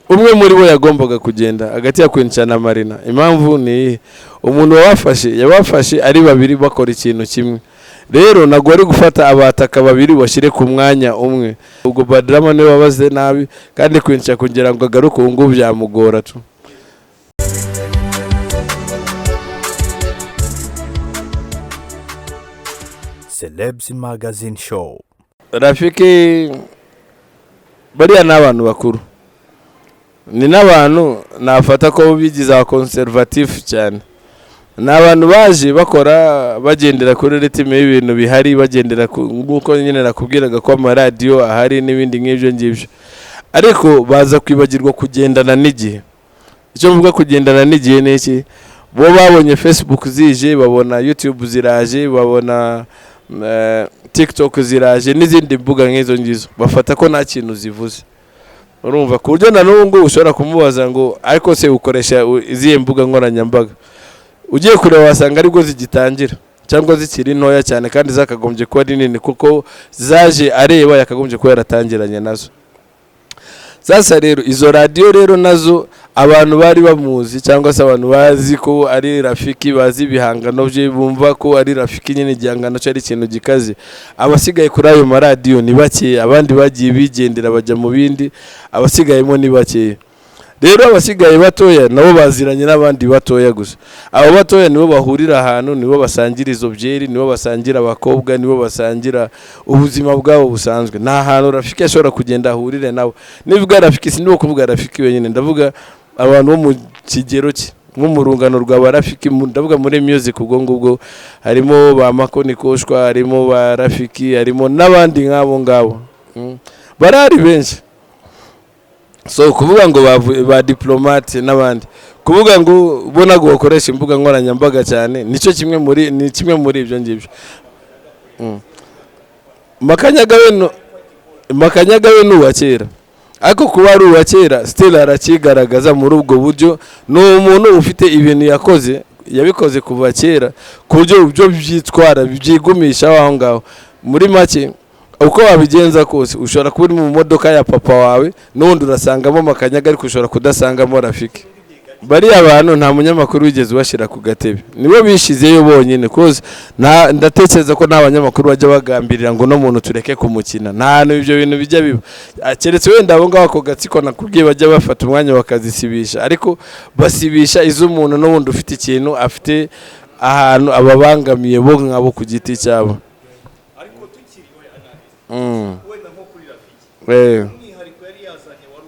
umwe muri bo yagombaga kugenda hagati ya Queen Cha na Marina. Impamvu ni umuntu yabafashe ari babiri bakora ikintu kimwe. Rero nago ari gufata abataka babiri bashire ku mwanya umwe. Ubwo Badrama ne wabaze nabi kandi Queen Cha kugira ngo agaruke ngo byamugora tu. Celebs Magazine Show. Rafiki bariya n'abantu bakuru. Ni n'abantu nafata ko bigiza conservative cyane. N'abantu baje bakora bagendera kuri ritime y'ibintu bihari, bagendera nguko nyine nakubwiraga ko ama radio ahari n'ibindi nk'ibyo ngibyo. Ariko baza kwibagirwa kugendana n'igihe. Icyo mvuga kugendana n'igihe n'iki? Bo babonye Facebook zije, babona YouTube ziraje, babona TikTok ziraje n'izindi mbuga nk'izo ngizo. Bafata ko nta kintu zivuze. Urumva ku buryo na n'ubwo ushobora kumubaza ngo ariko se ukoresha izihe mbuga nkoranyambaga, ugiye kureba wasanga ariko zigitangira cyangwa zikiri ntoya cyane kandi zakagombye kuba ari nini kuko zaje areba yakagombye kuba yaratangiranye nazo. Sasa rero izo radio rero nazo abantu bari bamuzi cyangwa se abantu bazi ko ari Rafiki, bazi ibihangano bye, bumva ko ari Rafiki nyine igihangano cyari ikintu gikaze. Abasigaye kuri ayo maradiyo ni bake, abandi bagiye bigendera bajya mu bindi, abasigayemo ni bake. Rero abasigaye batoya nabo baziranye n'abandi batoya gusa. Abo batoya nibo bahurira ahantu, nibo basangira izo byeri, nibo basangira abakobwa, nibo basangira ubuzima bwabo busanzwe. Nta hantu Rafiki ashobora kugenda ahurire nabo. Nivuga Rafiki sindibo kuvuga Rafiki wenyine, ndavuga abantu bo mu kigero cye, nko mu rungano rwa Rafiki, ndavuga muri music ubwo ngubwo harimo ba Makoni Koshwa, harimo ba Rafiki, harimo n'abandi nk'abo ngabo. Barari benshi. So kuvuga ngo ba diplomate n'abandi, kuvuga ngo ubona ngo bakoresha imbuga nkoranyambaga cyane, nico kimwe muri ibyo ngibyo. Makanyagawe n'uwa kera, ariko kuba ari uwa kera still arakigaragaza muri ubwo buryo. No umuntu ufite ibintu yakoze yabikoze kuva kera ku buryo byo byitwara byigumisha aho ngaho. Muri make uko wabigenza kose ushobora kuba mu modoka ya papa wawe n'undi urasangamo Makanyaga ariko ushobora kudasangamo Rafiki. Bari abantu nta munyamakuru wigeze bashira ku gatebe, nibo bishizeyo bonyine cause ndatekereza ko n'abanyamakuru bajya bagambirira ngo no muntu tureke kumukina. Nta ibyo bintu bijya biba, keretse wenda abo ngabo ko gatsiko nakubwiye bajya bafata umwanya bakazisibisha, ariko basibisha iz'umuntu n'ubundi ufite ikintu afite ahantu ababangamiye bo nkabo ku giti cyabo. Ariko tukiriwe analize wenda nko kuri Rafiki umwihariko yari yazanye wari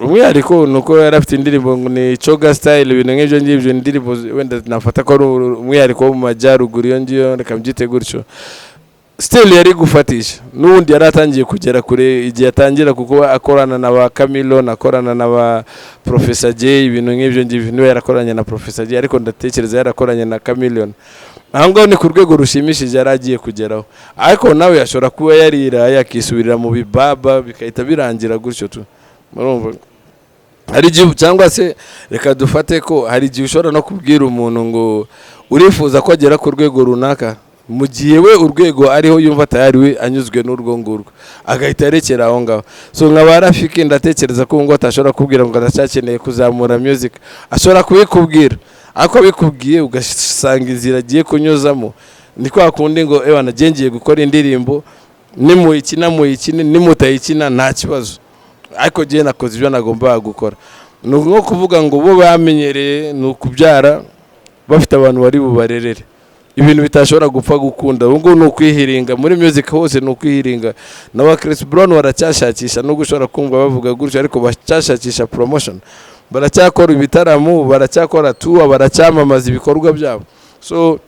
umwihariko nuko yari afite indirimbo ni Choga Style, ibintu nk'ibyo ngibyo indirimbo wenda nafata ko ari umwihariko wo mu majyaruguru iyo ngiyo reka mbyite gutyo. Still yari gufatisha n'ubundi yari atangiye kugera kure igihe atangira kuko akorana na ba Camilo, nakorana na ba Professor J, ibintu nk'ibyo ngibyo niwe yarakoranye na Professor J, ariko ndatekereza yarakoranye na Camilo. Ahangaho ni ku rwego rushimishije yaragiye kugeraho, ariko nawe yashobora kuba yarira yakisubirira mu bibaba bikahita birangira gutyo tu. Murumva hari igihe cyangwa se reka dufate ko hari igihe ushobora no kubwira umuntu ngo urifuza ko agera ku rwego runaka, mu gihe we urwego ariho yumva tayari we anyuzwe n'urwo ngurwo agahita yerekera aho ngaho. So nkaba Rafiki ndatekereza ko ngo atashobora kubwira ngo aracyakeneye kuzamura music, ashobora kubikubwira, ariko bikubwiye ugasanga inzira agiye kunyuzamo ni kwa kundi ngo nagengiye gukora indirimbo nimuyikina muyikine nimutayikina nta kibazo, ariko giye nakoze ibyo nagomba gukora. Nko kuvuga ngo bo bamenyereye no kubyara bafite abantu bari bubarerere, ibintu bitashobora gupfa gukunda. Ubwo no kwihiringa muri music hose, no kwihiringa. Na Chris Brown baracyashakisha no gushora kumva bavuga gutyo, ariko bacyashakisha promotion, baracyakora ibitaramo, baracyakora tour, baracyamamaza ibikorwa byabo. So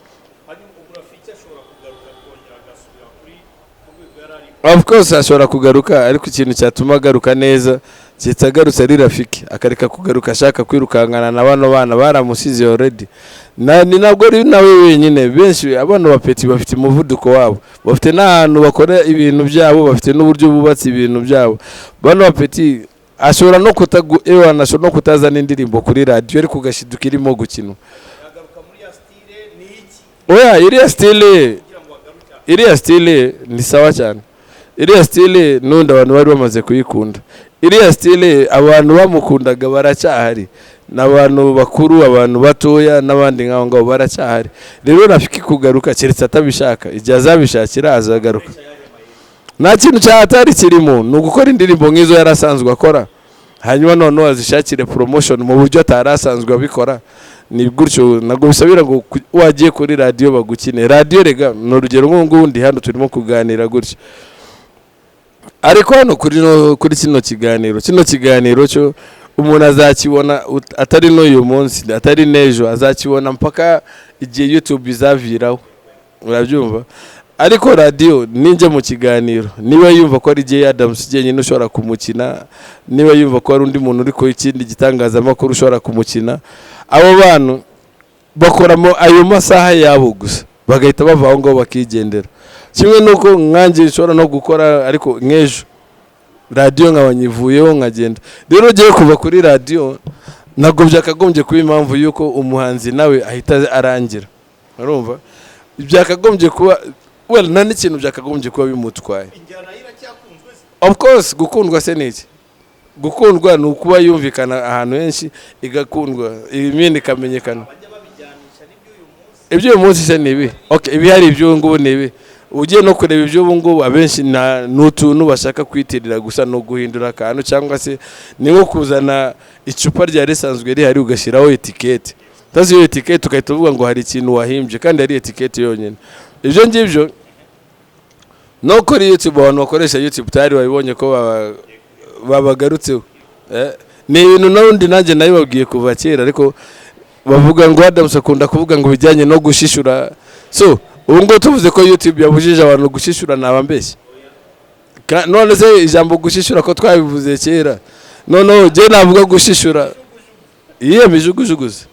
of course ashobora kugaruka, ariko ikintu cyatuma agaruka neza kitagarutse ari Rafiki, akareka kugaruka ashaka kwirukankana na bano bana baramusize already. Ni nabwo ari nawe wenyine. Benshi abana bapeti bafite umuvuduko wabo, bafite n'ahantu bakora ibintu byabo, bafite n'uburyo bubatse ibintu byabo. Bano bapeti ashobora no ashobora no kutazana indirimbo kuri radio ariko ugashiduka irimo gukina. agaruka muri ya style ni iki? Oya, iriya style ni sawa cyane. Iriya style n'undi abantu bari bamaze kuyikunda. iriya style abantu bamukundaga baracyahari, n'abantu bakuru, abantu batoya n'abandi nk'abo ngabo baracyahari. Rero Rafiki kugaruka keretse atabishaka, igihe azabishakira azagaruka. Nta kintu cyatari kirimo, ni ugukora indirimbo nk'izo yarasanzwe akora, hanyuma noneho azishakire promotion mu buryo atarasanzwe abikora. Ni gutyo ntabwo bisabira ngo wagiye kuri radio bagukine. Radio rega no rugero nk'ubundi hano turimo kuganira gutyo, ariko hano kuri kino kiganiro cyo umuntu azakibona atari n'uyu munsi, atari n'ejo, azakibona mpaka igihe YouTube izaviraho, urabyumva. Ariko radio ninjye mu kiganiro, niba yumva ko ari Jay Adams nyine ushobora kumukina, niba yumva ko ari undi muntu uri ko ikindi gitangazamakuru ushobora kumukina, abo bantu bakoramo ayo masaha yabo gusa bagahita bava aho ngo bakigendera. Kimwe nuko nkanjye nshobora no gukora ariko nk'ejo radio nkabanyivuyeho nkagenda. Rero ugiye kuva kuri radio ntabwo byakagombye kuba impamvu yuko umuhanzi nawe ahita arangira, urumva. Byakagombye kuba nta n'ikintu byakagombye kuba bimutwaye. injyana iracyakunzwe. Of course gukundwa se niki? Gukundwa ni ukuba yumvikana ahantu henshi igakundwa, ibindi ikamenyekana. Ibyo uyu munsi se nibi. Okay, ibi hari ibyo ngubu nibi. Ugiye no kureba ibyo ngubu abenshi n'utuntu bashaka kwitirira gusa no guhindura akantu, cyangwa se ni nko kuzana icupa rya risanzwe rihari ugashyiraho etikete. Tazi iyo etikete ukahita uvuga ngo hari ikintu wahimbye kandi ari etikete yonyine. Ibyo ngibyo no kuri YouTube abantu bakoresha YouTube tari babibonye ko babagarutseho. Ni ibintu n'undi nanjye nabibabwiye kuva kera, ariko bavuga ngo Adams akunda kuvuga ngo bijyanye no gushishura. So ubu ngo tuvuze ko YouTube yabujije abantu gushishura nabambeshye. None se ijambo gushishura ko twabivuze kera, none je navuga gushishura iye mijugujuguze,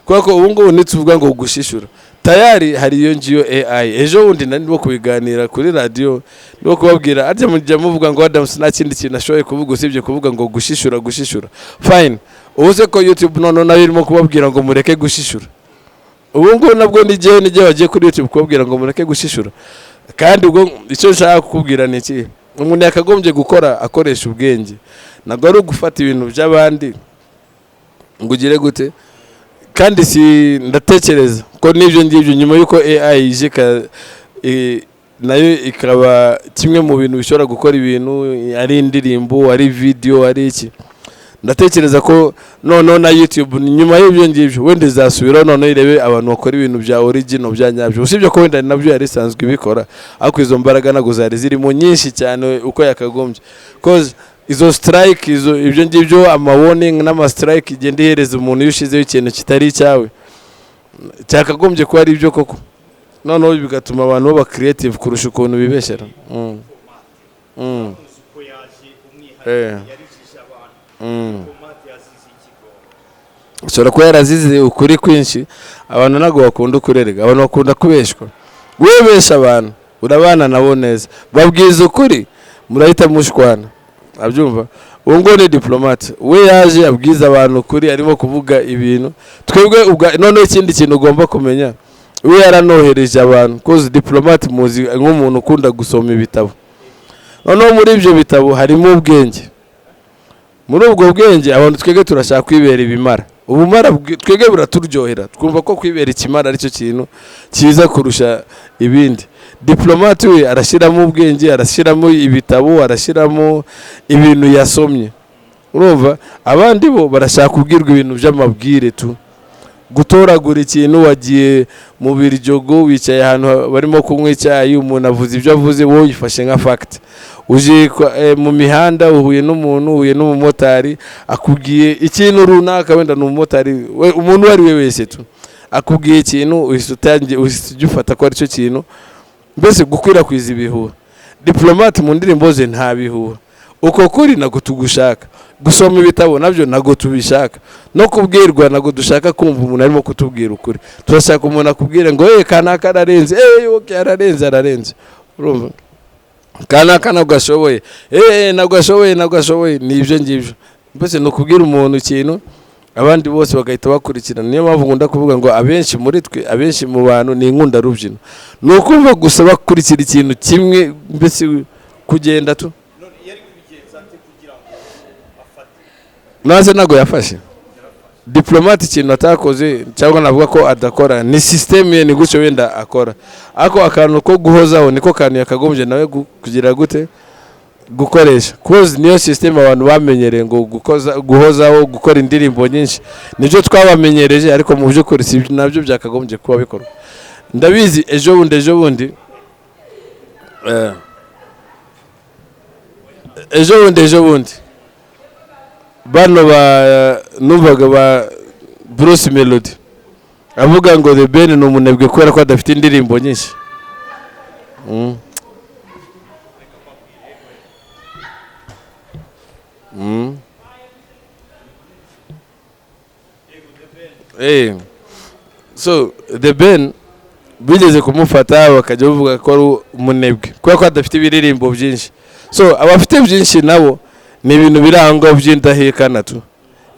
kuko ubu ngo nituvuga ngo gushishura tayari hari iyo ngiyo AI. Ejo wundi nanibo kubiganira kuri radio no kubabwira arya mujya muvuga ngo Adams nta kindi kintu ashoboye kuvuga usibye kuvuga ngo gushishura. Fine, ubuze ko YouTube none nayo irimo kubabwira ngo mureke gushishura. Ubu ngo nabwo nijye wagiye kuri YouTube kubabwira ngo mureke gushishura. Kandi ubwo icyo nshaka kukubwira ni iki, umuntu yakagombye gukora akoresha ubwenge, ntabwo ari gufata ibintu by'abandi ngo ugire gute. Kandi si ndatekereza ko n'ibyo ngibyo nyuma yuko AI ije nayo ikaba kimwe mu bintu bishobora gukora ibintu, ari indirimbo, ari video, ari iki. Ndatekereza ko noneho na YouTube nyuma y'ibyo ngibyo wenda izasubiraho noneho irebe abantu bakora ibintu bya original bya nyabyo, usibye ko wenda nabyo yari isanzwe ibikora, ariko izo mbaraga nago zari zirimo nyinshi cyane uko yakagombye. Cause izo strike ibyo ngibyo ama warning n'ama strike igenda ihereza umuntu iyo ushizeho ikintu kitari cyawe, cyakagombye ko ari ibyo koko. Noneho bigatuma abantu baba creative kurusha ukuntu bibeshera. Ushobora kuba yarazize ukuri kwinshi, abantu ntago bakunda ukurerega, abantu bakunda kubeshwa. Webesha abantu urabana nabo neza, babwiza ukuri murahita mushwana, abyumva. Uwo ngo ni diplomate, we yaje abwiza abantu kuri, arimo kuvuga ibintu twebwe. None ikindi kintu ugomba kumenya, we yaranohereje abantu, cause diplomate muzi nk'umuntu ukunda gusoma ibitabo. Noneho muri ibyo bitabo harimo ubwenge. Muri ubwo bwenge abantu twebwe turashaka kwibera ibimara. Ubumara twebwe buraturyohera, twumva ko kwibera ikimara ari cyo kintu cyiza kurusha ibindi. Diplomate we arashyiramo ubwenge, arashyiramo ibitabo, arashyiramo ibintu yasomye, urumva. Abandi bo barashaka kubwirwa ibintu by'amabwire tu, gutoragura ikintu. Wagiye mu biryogo wicaye ahantu barimo kunywa icyayi, umuntu avuze ibyo avuze wowe yifashe nka fact. Uje mu mihanda uhuye n'umuntu, uhuye n'umumotari akubwiye ikintu runaka, wenda n'umumotari umuntu wari we wese tu akubwiye ikintu, uhita ufata ko ari cyo kintu. Mbese gukwirakwiza ibihuha. Diplomate mu ndirimbo ze nta bihuha, uko kuri nago tugushaka. Gusoma ibitabo nabyo nago tubishaka, no kubwirwa nago dushaka kumva umuntu arimo kutubwira ukuri. Turashaka umuntu akubwire ngo kanaka ararenze, okay ararenze, urumva. Kanaka nabwo ashoboye, nabwo ashoboye. Ni ibyo ngibyo. Mbese no kubwira umuntu ikintu abandi bose bagahita bakurikirana. Niyo mpamvu ngunda kuvuga ngo abenshi muri twe, abenshi mu bantu ni inkunda rubyino, ni ukumva gusa bakurikira ikintu kimwe, mbese kugenda tu. None yari kubigenza ate kugira ngo nase nago yafashe diplomate ikintu atakoze cyangwa navuga ko adakora ni system ye ni gutyo wenda akora ako akantu ko guhozaho niko kantu yakagombye nawe kugira gute gukoresha cause niyo system abantu bamenyereye ngo guhozaho gukora indirimbo nyinshi nibyo twabamenyereje ariko mu by'ukuri si nabyo byakagombye kuba bikorwa ndabizi ejo bundi ejo bundi bano numvaga ba Bruce Melody avuga ngo The Ben ni umunebwe kubera ko adafite indirimbo nyinshi. So The Ben bigeze kumufata bakajya bavuga ko ari umunebwe kubera ko adafite ibiririmbo byinshi. So abafite byinshi nabo ni ibintu birangwa by'indahekana tu.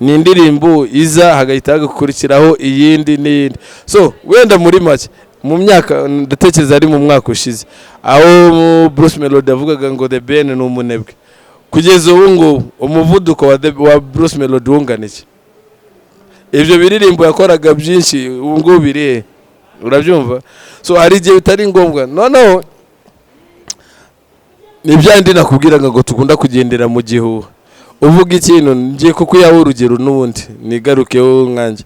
Ni indirimbo iza hagahita gukurikiraho iyindi n'iyindi. So wenda muri make mu myaka ndatekereza ari mu mwaka ushize aho Bruce Melody avugaga ngo The Ben ni umunebwe. Kugeza ubu ngo umuvuduko wa Bruce Melody wungana iki? Ibyo biririmbo yakoraga byinshi ubu ngo biri urabyumva. So hari igihe bitari ngombwa noneho nibyandi nakubwiraga ngo tukunda kugendera mu gihuha uvuga ikintu ngiye kuko yaho urugero n'ubundi nigarukeho nkanje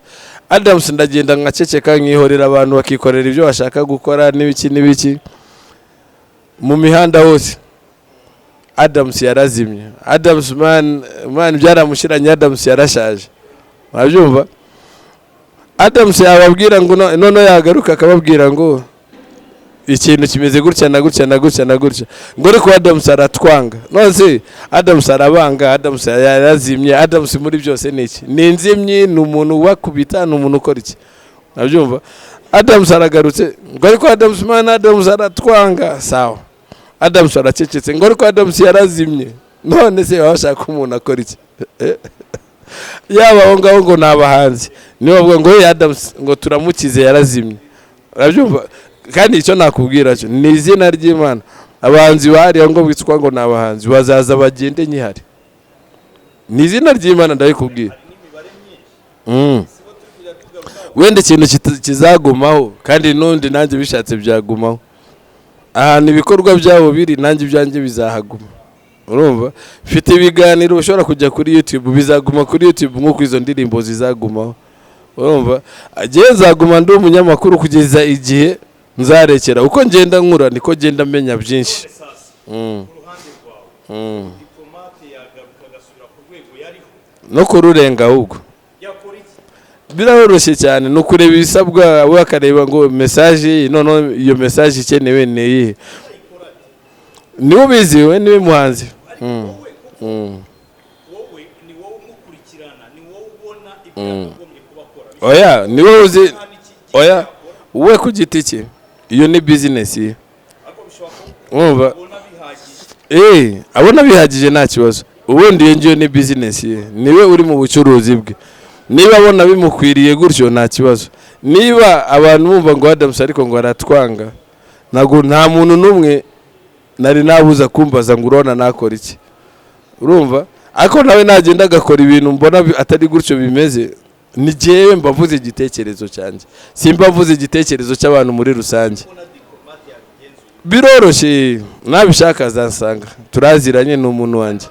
Adams ndagenda nkaceceka nkihorera abantu bakikorera ibyo bashaka gukora n'ibiki mu mihanda hose. Adams yarazimye. Adams man byaramushiranye. Adams yarashaje urabyumva. Adams yababwira ngo none yagaruka akababwira ngo ikintu kimeze gutya na gutya ngo ariko Adams aratwanga none Adams arabanga. Adams yarazimye. Adams muri byose niki ni inzimyi ni umuntu wakubita ni umuntu ukora iki urabyumva. Adams aragarutse ngo ariko Adams aratwanga sawa. Adams aracecetse ngo ariko Adams yarazimye none se washaka umuntu akora iki yaba ngaho ngo nabahanzi niyo bavuga ngo Adams ngo turamukize yarazimye urabyumva. Kandi icyo nakubwira cyo ni izina ry'Imana abahanzi bari ngo bitwa ngo nabahanzi bazaza bagende nyihari ni izina ry'Imana ndabikubwira. Wenda ikintu kizagumaho kandi nundi nanjye bishatse byagumaho ahantu ibikorwa byabo biri nanjye byanjye bizahaguma urumva. Mfite ibiganiro ushobora kujya kuri YouTube bizaguma kuri YouTube nk'uko izo ndirimbo zizagumaho urumva. Agiye zaguma ndi umunyamakuru kugeza igihe nzarekera uko ngenda nkura niko ngenda menya byinshi. No kururenga ahubwo biroroshye cyane no kureba ibisabwa we akareba ngo message none iyo message ikenewe ni iyi ni ubizi we ni muhanzi. wowe ni wowe umukurikirana ni wowe ubona ibyagombye kubakora. Oya ni wowe uzi. Oya we ku giti cye iyo ni business ye umva. Abona bihagije nta kibazo ubundi iyo ni business ye niwe uri mu bucuruzi bwe. Niba abona bimukwiriye gutyo nta kibazo. Niba abantu bumva ngo Adams ariko ngo aratwanga nago nta muntu numwe nari nabuza kumbaza ngo urona nakora iki urumva. Ako nawe nagenda agakora ibintu mbona atari gutyo bimeze ni jewe mbavuze igitekerezo cyanjye simba mvuze igitekerezo cy'abantu muri rusange. Biroroshye nabishaka zansanga turaziranye n'umuntu wanjye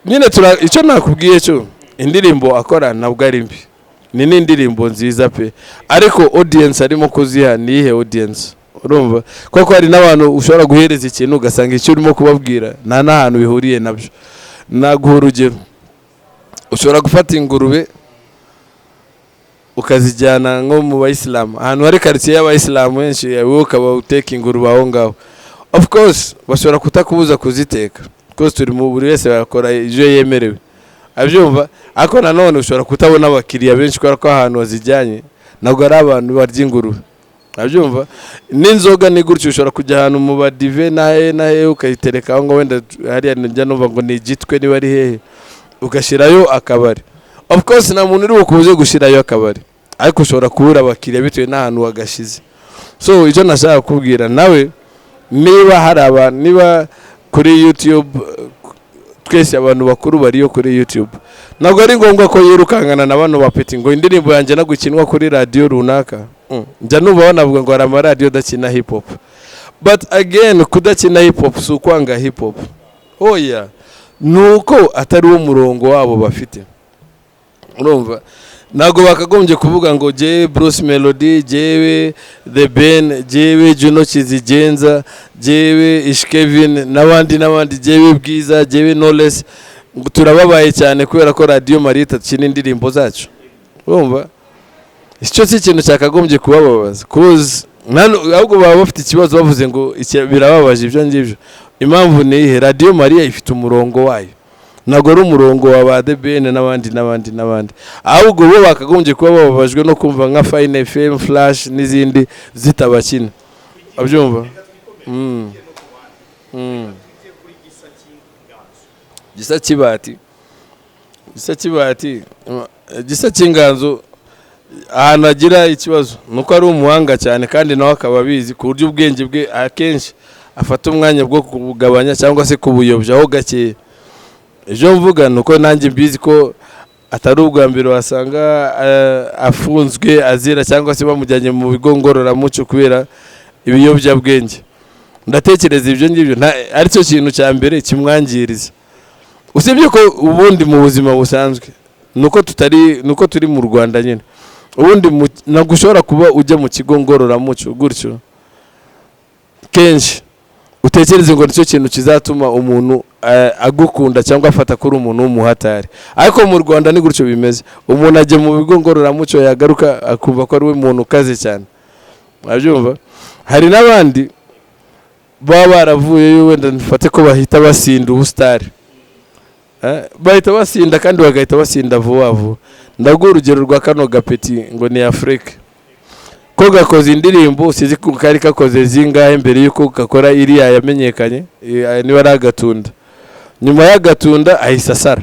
nyine icyo nakubwiye cyo indirimbo akora nabwo ari mbi ni n'indirimbo nziza pe ariko audience arimo kuziha nihe audience urumva kuko hari n'abantu ushobora guhereza ikintu ugasanga icyo urimo kubabwira nta n'ahantu bihuriye nabyo. Naguha urugero ushobora gufata ingurube ukazijyana nko mu bayisilamu ahantu hari quartier y'abayisilamu henshi wowe ukaba uteka ingurube aho ngaho of course bashobora kutakubuza kuziteka because turi mu buri wese yakora ibyo yemerewe abyumva. Ako nanone ushobora kutabona abakiriya benshi kubera ko ahantu wazijyanye ntabwo ari abantu barya ingurube abyumva. N'inzoga ni gutyo ushobora kujya ahantu mu badive nahe ukayitereka aho ngo wenda hariya njya numva ngo ni igitwe niba ari hehe ugashirayo akabari. Of course nta muntu uri bukubuze gushirayo akabari ariko ushobora kubura abakiriya bitewe n'ahantu wagashize. So icyo nashaka kubwira nawe niba hari abantu niba kuri YouTube twese abantu bakuru bariyo kuri YouTube. Ntabwo ari ngombwa ko yirukangana na bano bapeti ngo indirimbo yanjye no gukinwa kuri radio runaka. Njya nuba banavuga ngo hari amaradiyo adakina hip hop. But again, kudakina hip hop si ukwanga hip hop. Oya, nuko atari wo murongo wabo bafite. Urumva? Ntabwo bakagombye kuvuga ngo jewe Bruce Melody, jewe The Ben, jewe Juno Kizigenza, jewe Ishkevin n'abandi jewe Bwiza, jewe Knowless. Turababaye cyane kubera ko Radio Maria itakina indirimbo zacu. Urumva? Icyo si ikintu cyakagombye kubababaza. Cause ahubwo baba bafite ikibazo bavuze ngo birababaje ibyo ngibyo. Impamvu ni ihe Radio Maria ifite umurongo wayo. Ntabwo ari umurongo wa ba The Ben n'abandi. Ahubwo bo bakagombye kuba bababajwe no kumva nka Fine FM, Flash n'izindi zitabakina. Abyumva? Gisa cy'inganzo ahantu agira ikibazo nuko ari umuhanga cyane kandi nawe akaba abizi ku buryo ubwenge bwe akenshi afata umwanya bwo kugabanya cyangwa se kubuyobyaho gake. Ejo mvuga nuko nanjye mbizi ko atari ubwa mbere wasanga afunzwe azira cyangwa se bamujyanye mu bigo ngororamuco kubera ibiyobyabwenge. Ndatekereza ibyo ngibyo ari cyo kintu cya mbere kimwangiriza. Usibye ko ubundi mu buzima busanzwe nuko turi mu Rwanda nyine. Ubundi nagushobora kuba ujya mu kigo ngororamuco gutyo kenshi utekereze ngo nicyo kintu kizatuma umuntu agukunda cyangwa afata kuri umuntu w'umuhatari. Ariko mu Rwanda ni gutyo bimeze. Umuntu ajye mu bigo ngororamuco yagaruka akumva ko ari we muntu ukaze cyane. Abyumva? Hari n'abandi baba baravuye wenda nfate ko bahita basinda ubustari. Bahita basinda kandi bagahita basinda vuba vuba. Ndaguha urugero rwa kano gapeti ngo ni Afrique. Ko gakoze indirimbo usizi ko kari kakoze zingahe mbere yuko gakora iriya yamenyekanye niba ari Agatunda. Nyuma y'Agatunda ahise asara.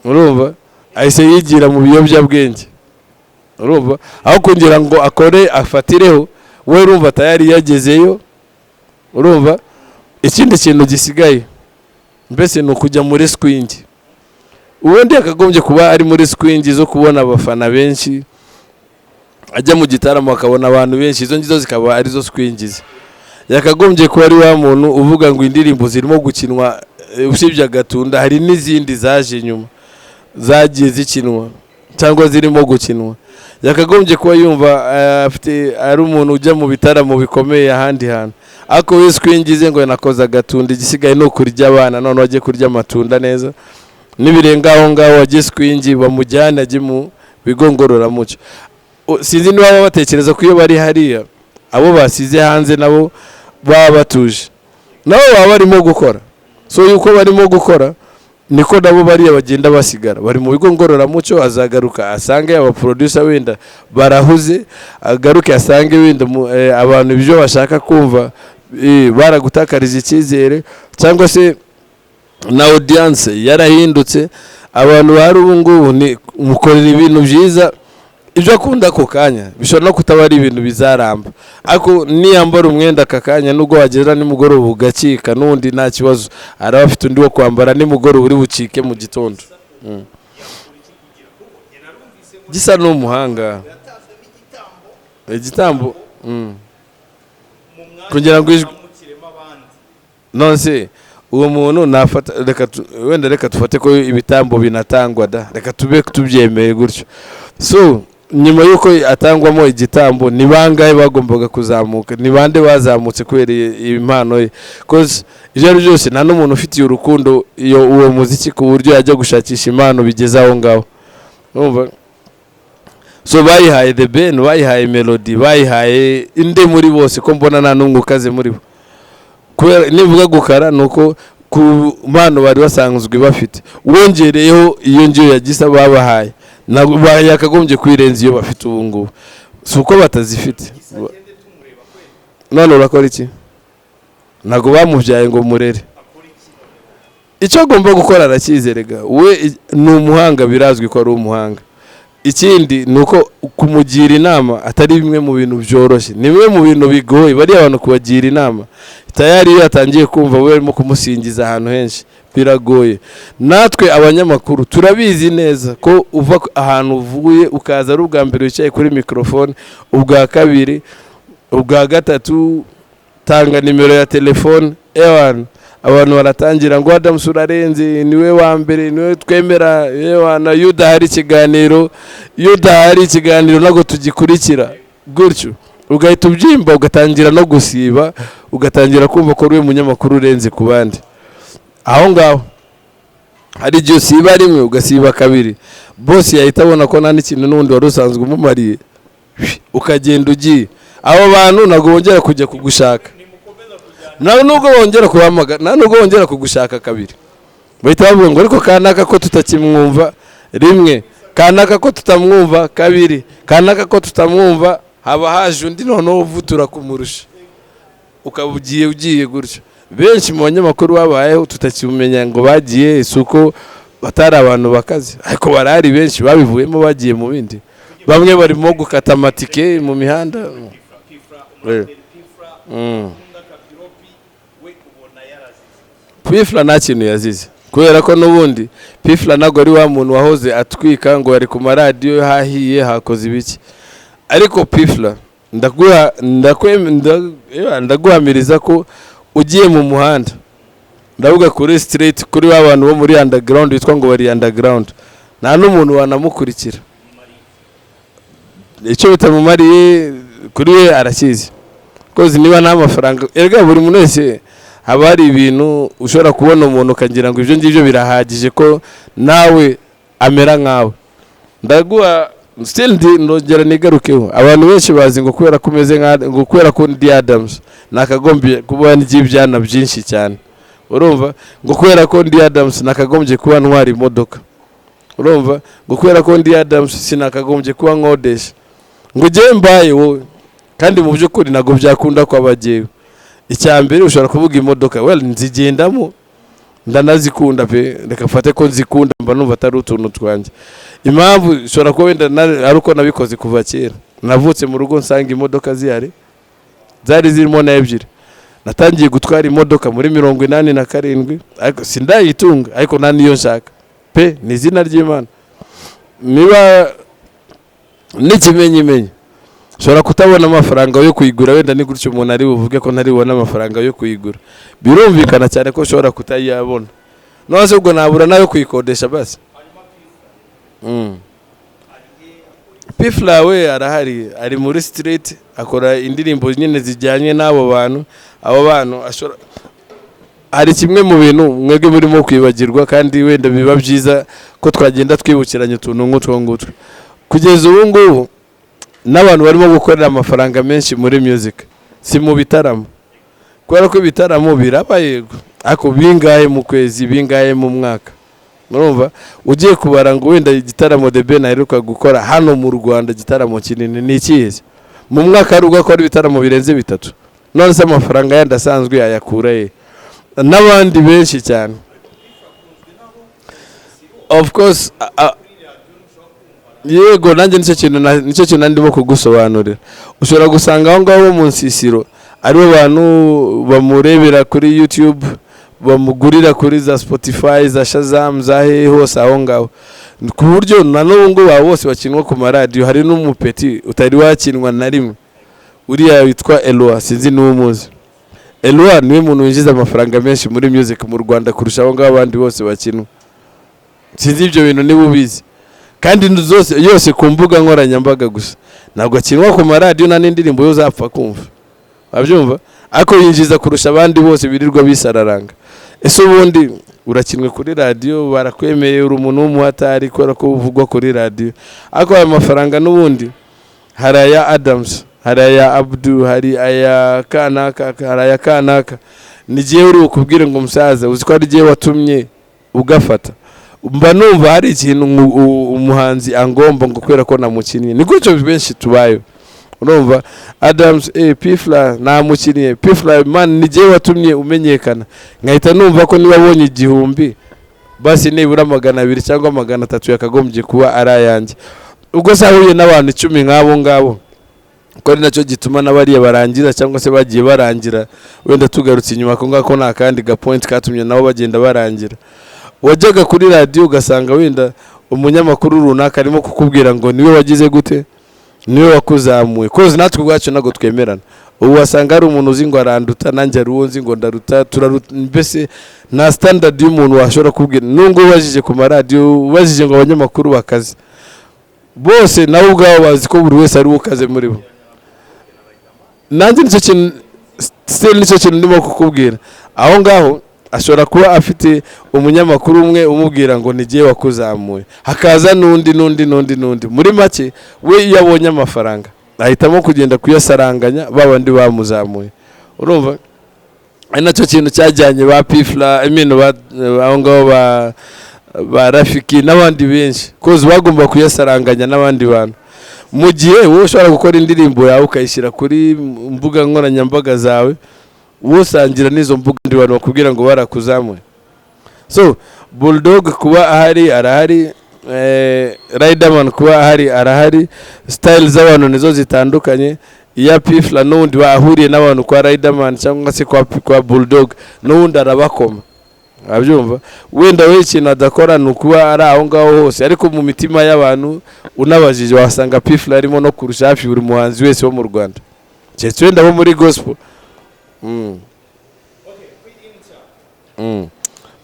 Urumva? Ahise yigira mu biyobyabwenge. Urumva? Aho kugira ngo akore afatireho we urumva tayari yagezeyo. Urumva? Ikindi kintu gisigaye mbese no kujya muri swing. Ubundi akagombye kuba ari muri swing zo kubona abafana benshi. Ajya mu gitaramo akabona abantu benshi, izo ngizo zikaba ari zo swingize. Yakagombye kuba ari wa muntu uvuga ngo indirimbo zirimo gukinwa usibye Agatunda hari n'izindi zaje nyuma zagiye zikinwa cyangwa zirimo gukinwa. Yakagombye kuba yumva afite ari umuntu ujya mu bitaramo bikomeye ahandi hantu. Ako we swingize ngo nakoza Agatunda igisigaye no kurya abana none wagiye kurya amatunda neza. Nibirenga aho ngaho wagiye swingi bamujyana ajye mu bigo ngororamuco. Sinzi niba baba batekereza ko iyo bari hariya abo basize hanze nabo baba batuje nabo baba barimo gukora. So yuko barimo gukora niko nabo bariya bagenda basigara bari mu bigo ngororamuco. Azagaruka asange aba producer wenda barahuze, agaruke asange wenda abantu ibyo bashaka kumva baragutakariza icyizere cyangwa se na audience yarahindutse. Abantu bari ubu ngubu ni mukorera ibintu byiza ibyo akunda ako kanya bishobora no kutaba ari ibintu bizaramba. Ariko niyambara umwenda aka kanya nubwo wagera nimugoroba ugacika n'undi nta kibazo araba afite undi wo kwambara nimugoroba uri bucike mu gitondo. Gisa n'umuhanga igitambo kugira ngo nonse uwo muntu nafata reka tufate ko ibitambo binatangwa da reka tube tubyemeye gutyo. So nyuma yuko atangwamo igitambo ni bangahe bagombaga kuzamuka, ni bande bazamutse kubera impano ye. Cause ibyo byose nta n'umuntu ufitiye urukundo iyo uwo muziki ku buryo yajya gushakisha impano bigeze aho ngaho. Urumva? So bayihaye The Ben, bayihaye Melody, bayihaye inde muri bose ko mbona nta n'umwe ukaze muri bo. Kubera nivuga gukara nuko ku mpano bari basanzwe bafite wongereyeho iyo ngiyo yagisa babahaye ntabwo yakagombye kwirenza iyo bafite ubu ngubu. Si uko batazifite none urakora iki? Ntabwo bamubyaye ngo murere. Icyo agomba gukora arakizerega we ni umuhanga, birazwi ko ari umuhanga. Ikindi nuko kumugira inama atari bimwe mu bintu byoroshye, ni bimwe mu bintu bigoye. Bari abantu kubagira inama tayari iyo atangiye kumva we arimo kumusingiza ahantu henshi biragoye. Natwe abanyamakuru turabizi neza ko uva ahantu uvuye ukaza ari ubwa mbere wicaye kuri microphone, ubwa kabiri, ubwa gatatu tanga nimero ya telefone, abantu baratangira ngo Adams urarenze, niwe wa mbere, niwe twemera, na Yuda hari ikiganiro nago tugikurikira gutyo, ugahita ubyimba ugatangira no gusiba, ugatangira kumva ko uri umunyamakuru urenze ku bandi. Aho ngaho hari igihe usiba rimwe ugasiba kabiri, boss yahita abona ko nta n'ikintu n'undi wari usanzwe umumariye, ukagenda ugiye. Abo bantu ntabwo bongera kujya kugushaka, nubwo bongera kuhamagara, nubwo bongera kugushaka kabiri, bahita bavuga ngo ariko kanaka ko tutakimwumva rimwe, kanaka ko tutamwumva kabiri, kanaka ko tutamwumva, haba haje undi noneho uvutura kumurusha, ukaba ugiye gutyo. Benshi mu banyamakuru babayeho tutakimenya ngo bagiye isuko batari abantu bakaze, ariko barari benshi babivuyemo bagiye mu bindi. Bamwe barimo gukata amatike mu mihanda. Pifla nta kintu yazize, kubera ko n'ubundi Pifla ntabwo ari wa muntu wahoze atwika ngo yari ku maradiyo hahiye hakoze ibiki. Ariko Pifla ndaguhamiriza ko ugiye mu muhanda, ndavuga kuri street, kuri abantu bo muri underground bitwa ngo bari underground, nta n'umuntu wanamukurikira. Icyo bitamumariye kuri we arakizi, kozi niba nta mafaranga, erega buri muntu wese haba hari ibintu ushobora kubona umuntu ukagira ngo ibyo ngibyo birahagije ko nawe amera nkawe. Ndaguha still ndongera nigarukeho, abantu benshi bazi ngo kubera kumeze ngo kubera ko ndi Adams nakagombye kuba n'ibyana byinshi cyane, urumva, ngo kubera ko ndi Adams nakagombye kuba ntwara imodoka, urumva, ngo kubera ko ndi Adams sinakagombye kuba nkodesha, ngo ujye mbaye wowe, kandi mu by'ukuri ntabwo byakunda kwa bagiye. Icyambere ushobora kuvuga imodoka, nzigendamo ndanazikunda pe, reka mfate ko nzikunda, mba numva atari utuntu twanjye. Impamvu ushobora kuba wenda ari uko nabikoze kuva kera, navutse mu rugo nsanga imodoka zihari, zari zirimo na ebyiri. Natangiye gutwara imodoka muri 87, ariko sindayitunga, ariko nta niyo nshaka pe, ni izina ry'Imana. Niba n'ikimenyimenyi ushobora kutabona amafaranga yo kuyigura, wenda ni gutyo umuntu ari buvuge ko ntari bubona amafaranga yo kuyigura, birumvikana cyane ko ushobora kutayabona, nose ubwo nabura nayo kuyikodesha basi. Pifla we arahari, ari muri street, akora indirimbo nyine zijyanye n'abo bantu. Abo bantu ashobora, hari kimwe mu bintu mwebwe murimo kwibagirwa, kandi wenda biba byiza ko twagenda twibukiranya utuntu nk'utwo ngutwo. Kugeza ubu ngubu n'abantu barimo gukorera amafaranga menshi muri music, si mu bitaramo, kubera ko ibitaramo birabaye, ako bingahe mu kwezi, bingahe mu mwaka. Murumva, ugiye kubara ngo wenda igitaramo The Ben aheruka gukora hano mu Rwanda, igitaramo kinini ni ikihe mu mwaka, ari ugakora ibitaramo birenze 3, none se amafaranga yandi asanzwe yayakura ye? N'abandi benshi cyane, of course. Yego, nanjye nicyo kintu ndimo kugusobanurira. Ushobora gusanga aho ngaho mu Nsisiro aribo bantu bamurebera kuri YouTube, bamugurira kuri za Spotify, za Shazam, za hose aho ngaho, ku buryo na n'ubu ngo baba bose bakinwa ku maradiyo. Hari n'umupeti utari wakinwa na rimwe, uriya witwa Eloi, sinzi n'umuzi. Eloi niwe muntu winjiza amafaranga menshi muri music mu Rwanda kurusha abo ngabo abandi bose bakinwa. Sinzi ibyo bintu niba ubizi, kandi yose ku mbuga nkoranyambaga gusa, ntabwo akinwa ku maradiyo nta n'indirimbo yo zapfa kumva, abyumva, ariko yinjiza kurusha abandi bose birirwa bisararanga. Ese ubundi urakinwe kuri radio, barakwemeye uri umuntu w'umuhatari kubera ko uvugwa kuri radio, ariko aya mafaranga n'ubundi hari aya Adams, hari aya Abdu, hari aya kanaka, hari aya kanaka. Nigiye uri ukubwire ngo musaza uzi ko ari giye watumye ugafata, mba numva hari ikintu umuhanzi angomba ngo kwera ko namukinnye. Ni gutyo benshi tubayo, urumva. Adams Pifla namukinnye, Pifla man nigiye watumye umenyekana, nkahita numva ko niba abonye 1000 basi nibura 200 cyangwa 300 yakagombye kuba ari ayanjye. Ubwo sahuye n'abantu 10 nk'abo ngabo, ko ari nacyo gituma n'abariya barangira cyangwa se bagiye barangira, wenda tugarutse inyuma ko ngako nta kandi ga point katumye nabo bagenda barangira. Wajyaga kuri radio ugasanga wenda umunyamakuru runaka arimo kukubwira ngo niwe wagize gute, niwe wakuzamuye, koze natwe ubwacu nago twemerana. Ubu wasanga ari umuntu uzi ngo aranduta, nanjye ari uwo nzi ngo ndaruta, mbese nta standard y'umuntu washobora kubwira. Nungo ubajije ku maradiyo, ubajije ngo abanyamakuru bakaze bose nawe ubwaho bazi ko buri wese ari ukaze muri bo. Nanjye nicyo kintu still nicyo kintu ndimo kukubwira. Aho ngaho ashobora kuba afite umunyamakuru umwe umubwira ngo nigiye wakuzamuye, hakaza nundi muri make we iyo abonye amafaranga ahitamo kugenda kuyasaranganya babandi bamuzamuye. Urumva ari nacyo kintu cyajyanye ba Pifla, aho ngaho ba Rafiki n'abandi benshi, koze bagomba kuyasaranganya n'abandi bantu. Mu gihe wowe ushobora gukora indirimbo yawe ukayishyira kuri mbuga nkoranyambaga zawe, wosangira n'izo mbuga ndi bantu bakubwira ngo barakuzamuye. So Bulldog kuba ahari arahari, Riderman kuba ahari arahari, style z'abantu nizo zitandukanye. Iya Pifla n'undi bahuriye n'abantu kwa Riderman cyangwa se kwa Bulldog n'undi arabakoma. Abyumva wenda we ikintu adakora nukuba ari aho ngaho hose, ariko mu mitima y'abantu unabajije wasanga Pifla arimo no kurusha hafi buri muhanzi wese wo mu Rwanda, cyetse wenda bo muri gospel.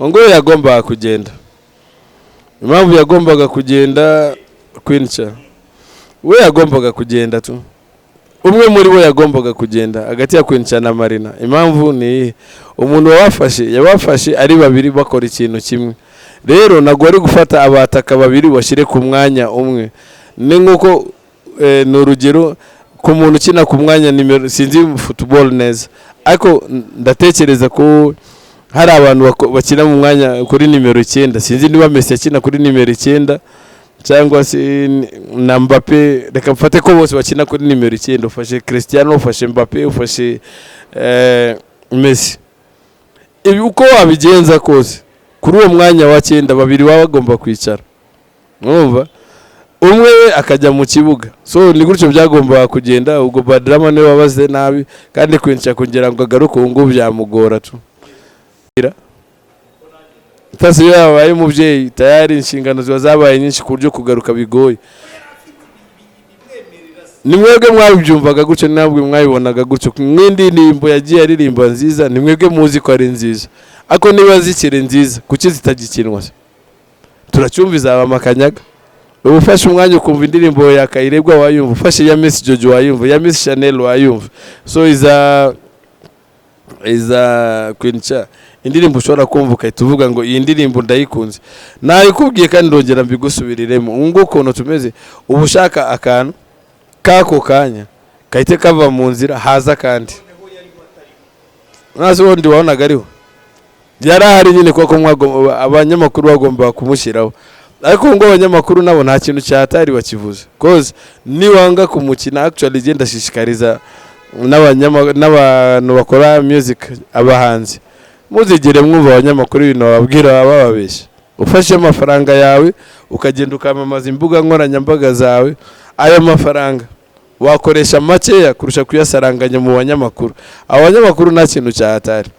Ngo yagombaga kugenda, impamvu yagombaga kugenda Queencha, we yagombaga kugenda tu, umwe muri bo yagombaga kugenda hagati ya Queencha na Marina. Impamvu ni umuntu yabafashe ari babiri bakora ikintu kimwe. Rero nago ari gufata abataka babiri washyire ku mwanya umwe. Ni nkuko ni urugero ku muntu ukina ku mwanya nimero, sinzi football neza, ariko ndatekereza ko hari abantu bakina mu mwanya kuri nimero 9. Sinzi niba Messi akina kuri nimero 9 cyangwa se na Mbappe. Reka mfate ko bose bakina kuri nimero 9, ufashe Cristiano, ufashe Mbappe, ufashe Messi. Ibi uko wabigenza kose kuri uwo mwanya wa 9 babiri baba bagomba kwicara. Urumva umwe akajya mu kibuga. So ni gutyo byagomba kugenda. Ubwo Badrama ne wabaze nabi kandi Queencha kugira ngo agaruke ngo byamugora tu. Tasi yabaye umubyeyi tayari inshingano zabaye nyinshi ku buryo kugaruka bigoye. Ni mwebwe mwabyumvaga gutyo, nabwo mwabibonaga gutyo. Mwindi ndimbo yagiye aririmba nziza, ni mwebwe muzi ko ari nziza. Ako niba zikire nziza kuki zitagikinwa? Turacyumviza abamakanyaga. Ufashe umwanya ukumva indirimbo ya Kayirebwa wayumva, ufashe ya Miss Jojo wayumva, ya Miss Chanel wayumva. So iza Queencha indirimbo ushobora kumva ukahita uvuga ngo iyi ndirimbo ndayikunze. Nayikubwiye kandi ndongera mbigusubiriremo. Ngo ukuntu tumeze ubushaka akantu kako kanya kahite kava mu nzira haza kandi nazo ndi wabonaga ariho yarahari nyine kuko abanyamakuru bagomba kumushyiraho. Ariko ngo abanyamakuru nabo nta kintu cyatari bakivuze, cause niwanga kumukina actually genda shishikariza n'abantu bakora music, abahanzi muzigire mwumva abanyamakuru ibintu bababwira bababeshya. Ufashe amafaranga yawe ukagenda ukamamaza imbuga nkoranyambaga zawe, ayo mafaranga wakoresha makeya kurusha kuyasaranganya mu banyamakuru. Abanyamakuru nta kintu cyatari.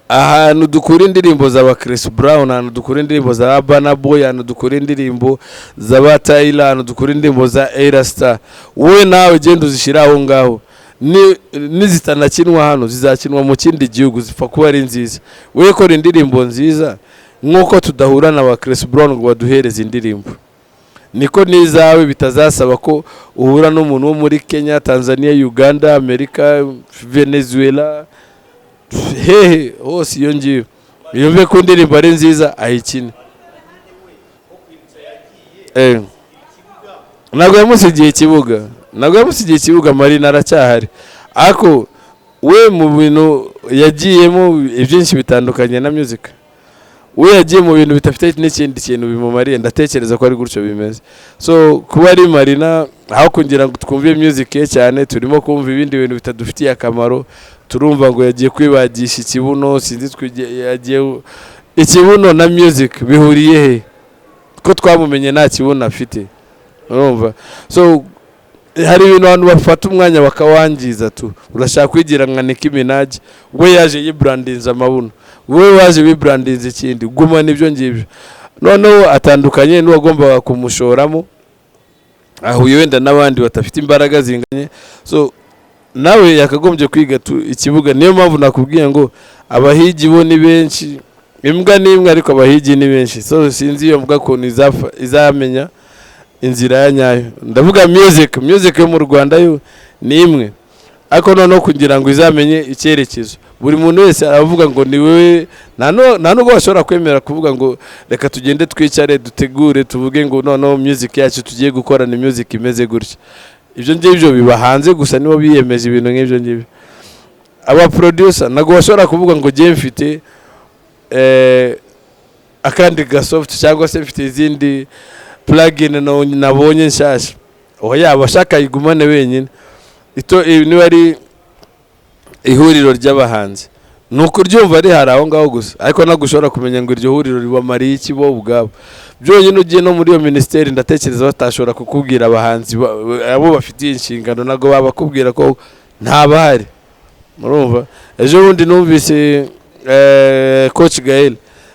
Ahantu dukura indirimbo za Chris Brown, ahantu dukura indirimbo za Burna Boy, ahantu dukura indirimbo za Tyler, ahantu dukura indirimbo za Era Star. Wowe nawe genda uzishira aho ngaho. Nizitanakinwa hano zizakinwa mu kindi gihugu zipfa kuba ari nziza. Wowe kora indirimbo nziza nkuko tudahura na ba Chris Brown ngo baduhereze indirimbo. Niko nizawe bitazasaba ko uhura n'umuntu wo muri Kenya, Tanzania, Uganda, Amerika, Venezuela, hehe hose iyo ngiyo. Yumve ko indirimbo ari nziza ayikine. Ntabwo yamusigiye ikibuga, Marina aracyahari. Ariko we mu bintu yagiyemo ibyinshi bitandukanye na music. We yagiye mu bintu bitafite n'ikindi kintu bimumariye, ndatekereza ko ari gutyo bimeze. So kuba ari Marina aho kugira ngo twumve music ye cyane, turimo kumva ibindi bintu bitadufitiye akamaro. Turumva ngo yagiye kwibagisha ikibuno, sinzi yagiye ikibuno na music bihuriye he? Ko twamumenye nta kibuno afite. Urumva? So hari ibintu abantu bafata umwanya bakawangiza tu. Urashaka kwigira nka Nicki Minaj, we yaje yibrandinza amabuno, we waje wibrandinza ikindi, guma nibyo ngibyo. Noneho atandukanye n'uwagombaga kumushoramo, ahuye wenda n'abandi batafite imbaraga zinganye. So nawe yakagombye kwiga ikibuga. Niyo mpamvu nakubwiye ngo abahigi bo ni benshi, imbwa n'imwe ariko abahigi ni benshi. So sinzi iyo mbwa ko izamenya inzira ya nyayo. Ndavuga music yo mu Rwanda yo ni imwe, ariko noneho kugira ngo izamenye icyerekezo, buri muntu wese aravuga ngo ni wewe. Nta nubwo bashobora kwemera kuvuga ngo reka tugende twicare dutegure tuvuge ngo noneho music yacu tugiye gukora ni music imeze gutya. Ibyo ngibyo biba hanze gusa, nibo biyemeje ibintu nk'ibyo ngibyo. Aba producer nago bashobora kuvuga ngo je mfite akandi gasoft cyangwa se mfite izindi plugin nabonye nshasha. Oya, bashaka igumane wenyine. Niba ari ihuriro ry'abahanzi nuko ryumva ari hari aho ngaho gusa, ariko nagushobora kumenya ngo iryo huriro ribamariye iki bo ubwabo. Byonyine ugiye no muri iyo ministeri ndatekereza batashobora kukubwira abahanzi abo bafitiye inshingano, nago babakubwira ko ntabahari. Murumva ejo bundi numvise Coach Gael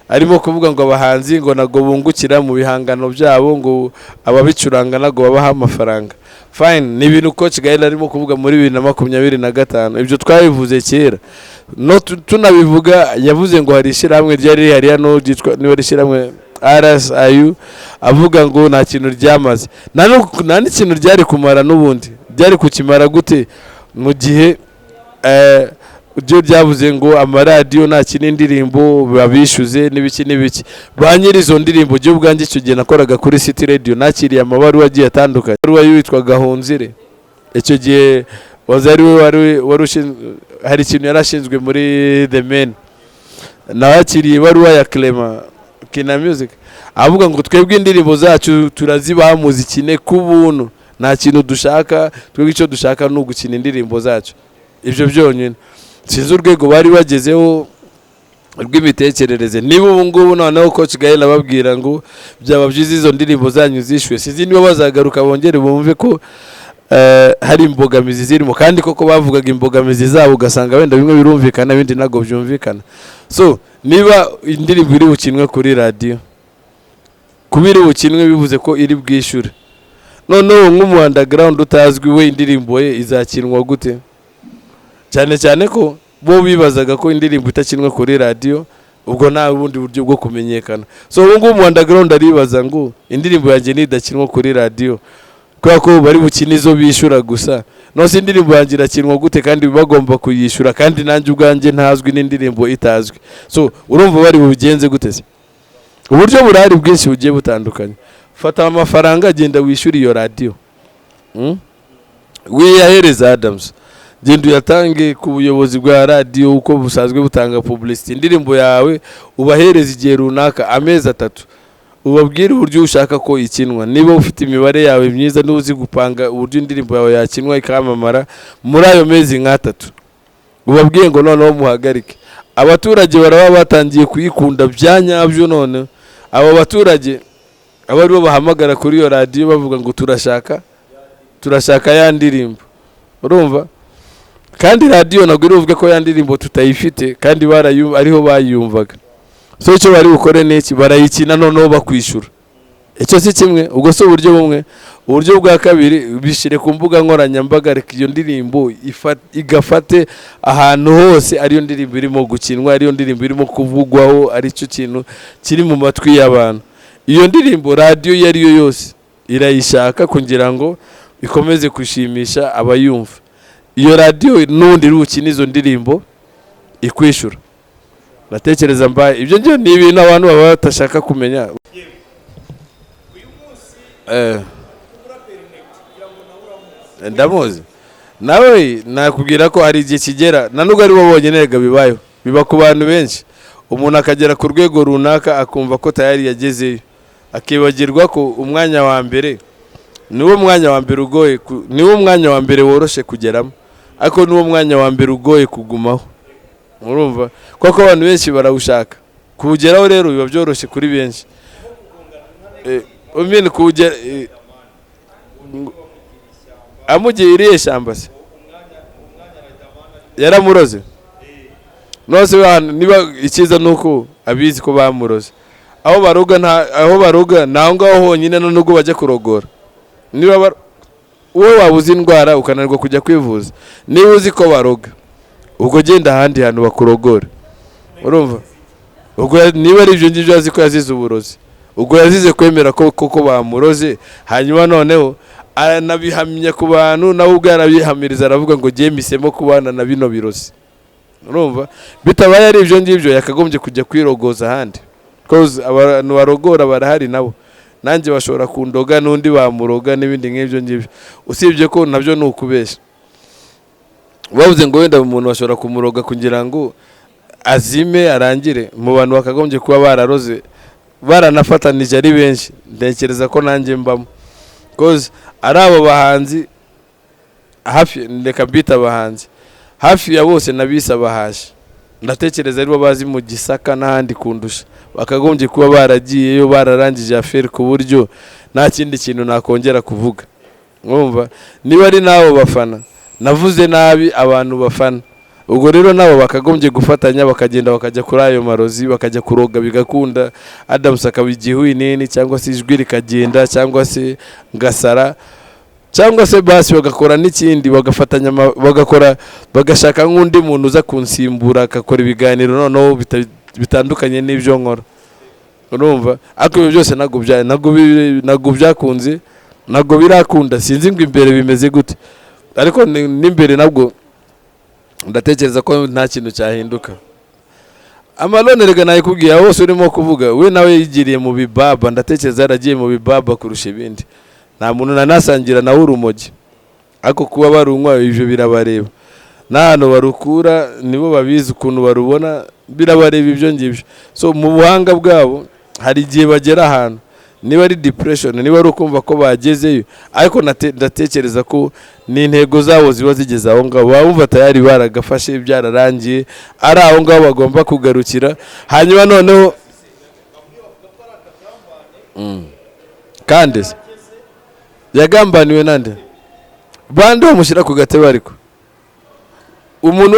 arimo kuvuga ngo abahanzi ngo nago bungukira mu bihangano byabo, ngo ababicuranga nago babaha amafaranga. Fine, ni ibintu Coach Gael arimo kuvuga muri 2025. Ibyo twabivuze kera, no tunabivuga. Yavuze ngo hari ishiramwe ryari hari hano ryitwa niba rishiramwe RSIU, avuga ngo nta kintu ryamaze, nta n'ikintu ryari kumara. N'ubundi ryari kukimara gute mu gihe byo byavuze ngo amaradiyo nta kin'indirimbo babishyuze n'ibiki. Ba nyiri izo ndirimbo byo ubwanjye icyo gihe nakoraga kuri City Radio, nakiriye amabaruwa agiye atandukanye. Baruwa yitwa Gahunzire, icyo gihe wazari hari ikintu yarashinzwe muri The Men. Nakiriye baruwa ya Clement Kina Music avuga ngo twebwe indirimbo zacu turazibaha muzikine ku buntu, nta kintu dushaka, twebwe icyo dushaka ni ugukina indirimbo zacu. Ibyo byonyine sinzi urwego bari bagezeho rw'imitekerereze. Niba ubu ngubu noneho Coach Gael ababwira ngo byaba byiza izo ndirimbo zanyu zishwe, sinzi niba bazagaruka bongere bumve ko hari imbogamizi zirimo, kandi koko bavugaga imbogamizi zabo ugasanga wenda bimwe birumvikana ibindi ntago byumvikana. So niba indirimbo iri bukinwe kuri radio, kubiri bukinwe bivuze ko iri bwishyure. Noneho nk'umu underground utazwi we indirimbo ye izakinwa gute? Cyane ko bo bibazaga ko indirimbo itakinwe kuri radio, ubwo nta bundi buryo bwo kumenyekana. So ubu ngubu mu underground aribaza ngo indirimbo yanjye nidakinwa kuri radio, kwa ko bari bukina izo bishyura gusa, nose indirimbo yanjye irakinwa gute kandi bagomba kuyishyura, kandi nanjye ubwanjye ntazwi n'indirimbo itazwi. So urumva bari bubigenze gute se? Uburyo burari bwinshi bugiye butandukanye. Fata amafaranga agenda wishyura iyo radio, wiyahereza Adams, genda uyatange ku buyobozi bwa radio uko busanzwe butanga publicity. Indirimbo yawe ubahereza igihe runaka, amezi 3, ubabwire uburyo ushaka ko ikinwa. Niba ufite imibare yawe myiza n'uzi gupanga uburyo indirimbo yawe yakinwa ikamamara muri ayo mezi nka 3, ubabwiye ngo noneho muhagarike. Abaturage baraba batangiye kuyikunda byanyabyo. None abo baturage aba aribo bahamagara kuri iyo radio bavuga ngo turashaka ya ndirimbo. Urumva? Kandi radio nagwe uruvuga ko ya ndirimbo tutayifite, kandi ariho bayumvaga. So icyo bari bukore n'iki, barayikina noneho bakwishura. Icyo si kimwe, ubwo so uburyo bumwe. Uburyo bwa kabiri, bishire ku mbuga nkoranyambaga, reka iyo ndirimbo igafate ahantu hose ariyo ndirimbo irimo gukinwa, ariyo ndirimbo irimo kuvugwaho, ari cyo kintu kiri mu matwi y'abantu. Iyo ndirimbo radio yari yo yose irayishaka kugira ngo ikomeze kushimisha abayumva. Iyo radio n'undi rukina izo ndirimbo ikwishura. Natekereza mbaye ibyo ngiye ni ibintu abantu baba batashaka kumenya. Ndamuzi nawe nakubwira ko hari igihe kigera, nanubwo ari bo bonyine bibayo, biba ku bantu benshi. Umuntu akagera ku rwego runaka akumva ko tayari yagezeyo, akibagirwa ko umwanya wa mbere niwo mwanya wa mbere ugoye, niwo mwanya wa mbere woroshe kugeramo, ariko niwo mwanya wa mbere ugoye kugumaho. Murumva koko abantu benshi barawushaka kugeraho, rero biba byoroshye kuri benshi. Umene kugera amugiye iriye shamba se yaramuroze nose niba ikiza nuko abizi ko bamuroze aho baroga naho ngaho honyine nubwo bajya kurogora niba wowe wabuze indwara ukananirwa kujya kwivuza niba uzi ko baroga ubwo genda ahandi hantu bakurogora urumva ubwo niba ari ibyo ngibyo azi ko yazize uburozi ubwo yazize kwemera ko koko bamuroze hanyuma noneho aranabihamya ku bantu nawe ubwo yarabihamiriza aravuga ngo giye misemo kubana na bino birozi urumva bitabaye ari ibyo ngibyo yakagombye kujya kwirogoza ahandi because abantu barogora barahari nabo nanjye bashobora kundoga n'undi bamuroga n'ibindi nk'ibyo ngibyo usibye ko nabyo ni ukubeshya bavuze ngo wenda umuntu bashobora kumuroga kugira ngo azime arangire mu bantu bakagombye kuba bararoze baranafatanije ari benshi ntekereza ko nanjye mbamo because ari abo bahanzi hafi reka mbita abahanzi hafi ya bose nabise abahaje ndatekereza aribo bazi mu Gisaka n'ahandi kundusha bakagombye kuba baragiyeyo bararangije affaire ku buryo nta kindi kintu nakongera kuvuga mwumva niba ari nabo bafana navuze nabi abantu bafana ubwo rero nabo bakagombye gufatanya bakagenda bakajya kuri ayo marozi bakajya kuroga bigakunda Adams akabigihuye nini cyangwa se ijwi rikagenda cyangwa se ngasara cyangwa se basi bagakora n'ikindi bagafatanya bagakora bagashaka nk'undi muntu uza kunsimbura akakora ibiganiro noneho bitandukanye n'ibyo nkora urumva ariko ibyo byose ntabwo byakunze ntabwo birakunda sinzi ngo imbere bimeze gute ariko n'imbere nabwo ndatekereza ko nta kintu cyahinduka amalone rega naye kubwiye hose urimo kuvuga we nawe yigiriye mu bibaba ndatekereza yaragiye mu bibaba kurusha ibindi nta muntu nanasangira nawe urumogi ariko kuba barunywa ibyo birabareba n'ahantu barukura nibo babizi ukuntu barubona birabareba ibyo ngibyo so mu buhanga bwabo hari igihe bagera ahantu niba ari depression niba ari ukumva ko bagezeyo ariko ndatekereza ko ni intego zabo ziba zigeze aho ngaho bumva tayari baragafashe byararangiye ari aho ngaho bagomba kugarukira hanyuma noneho kandi yagambaniwe nande bande bamushyira ku gatebe ariko umuntu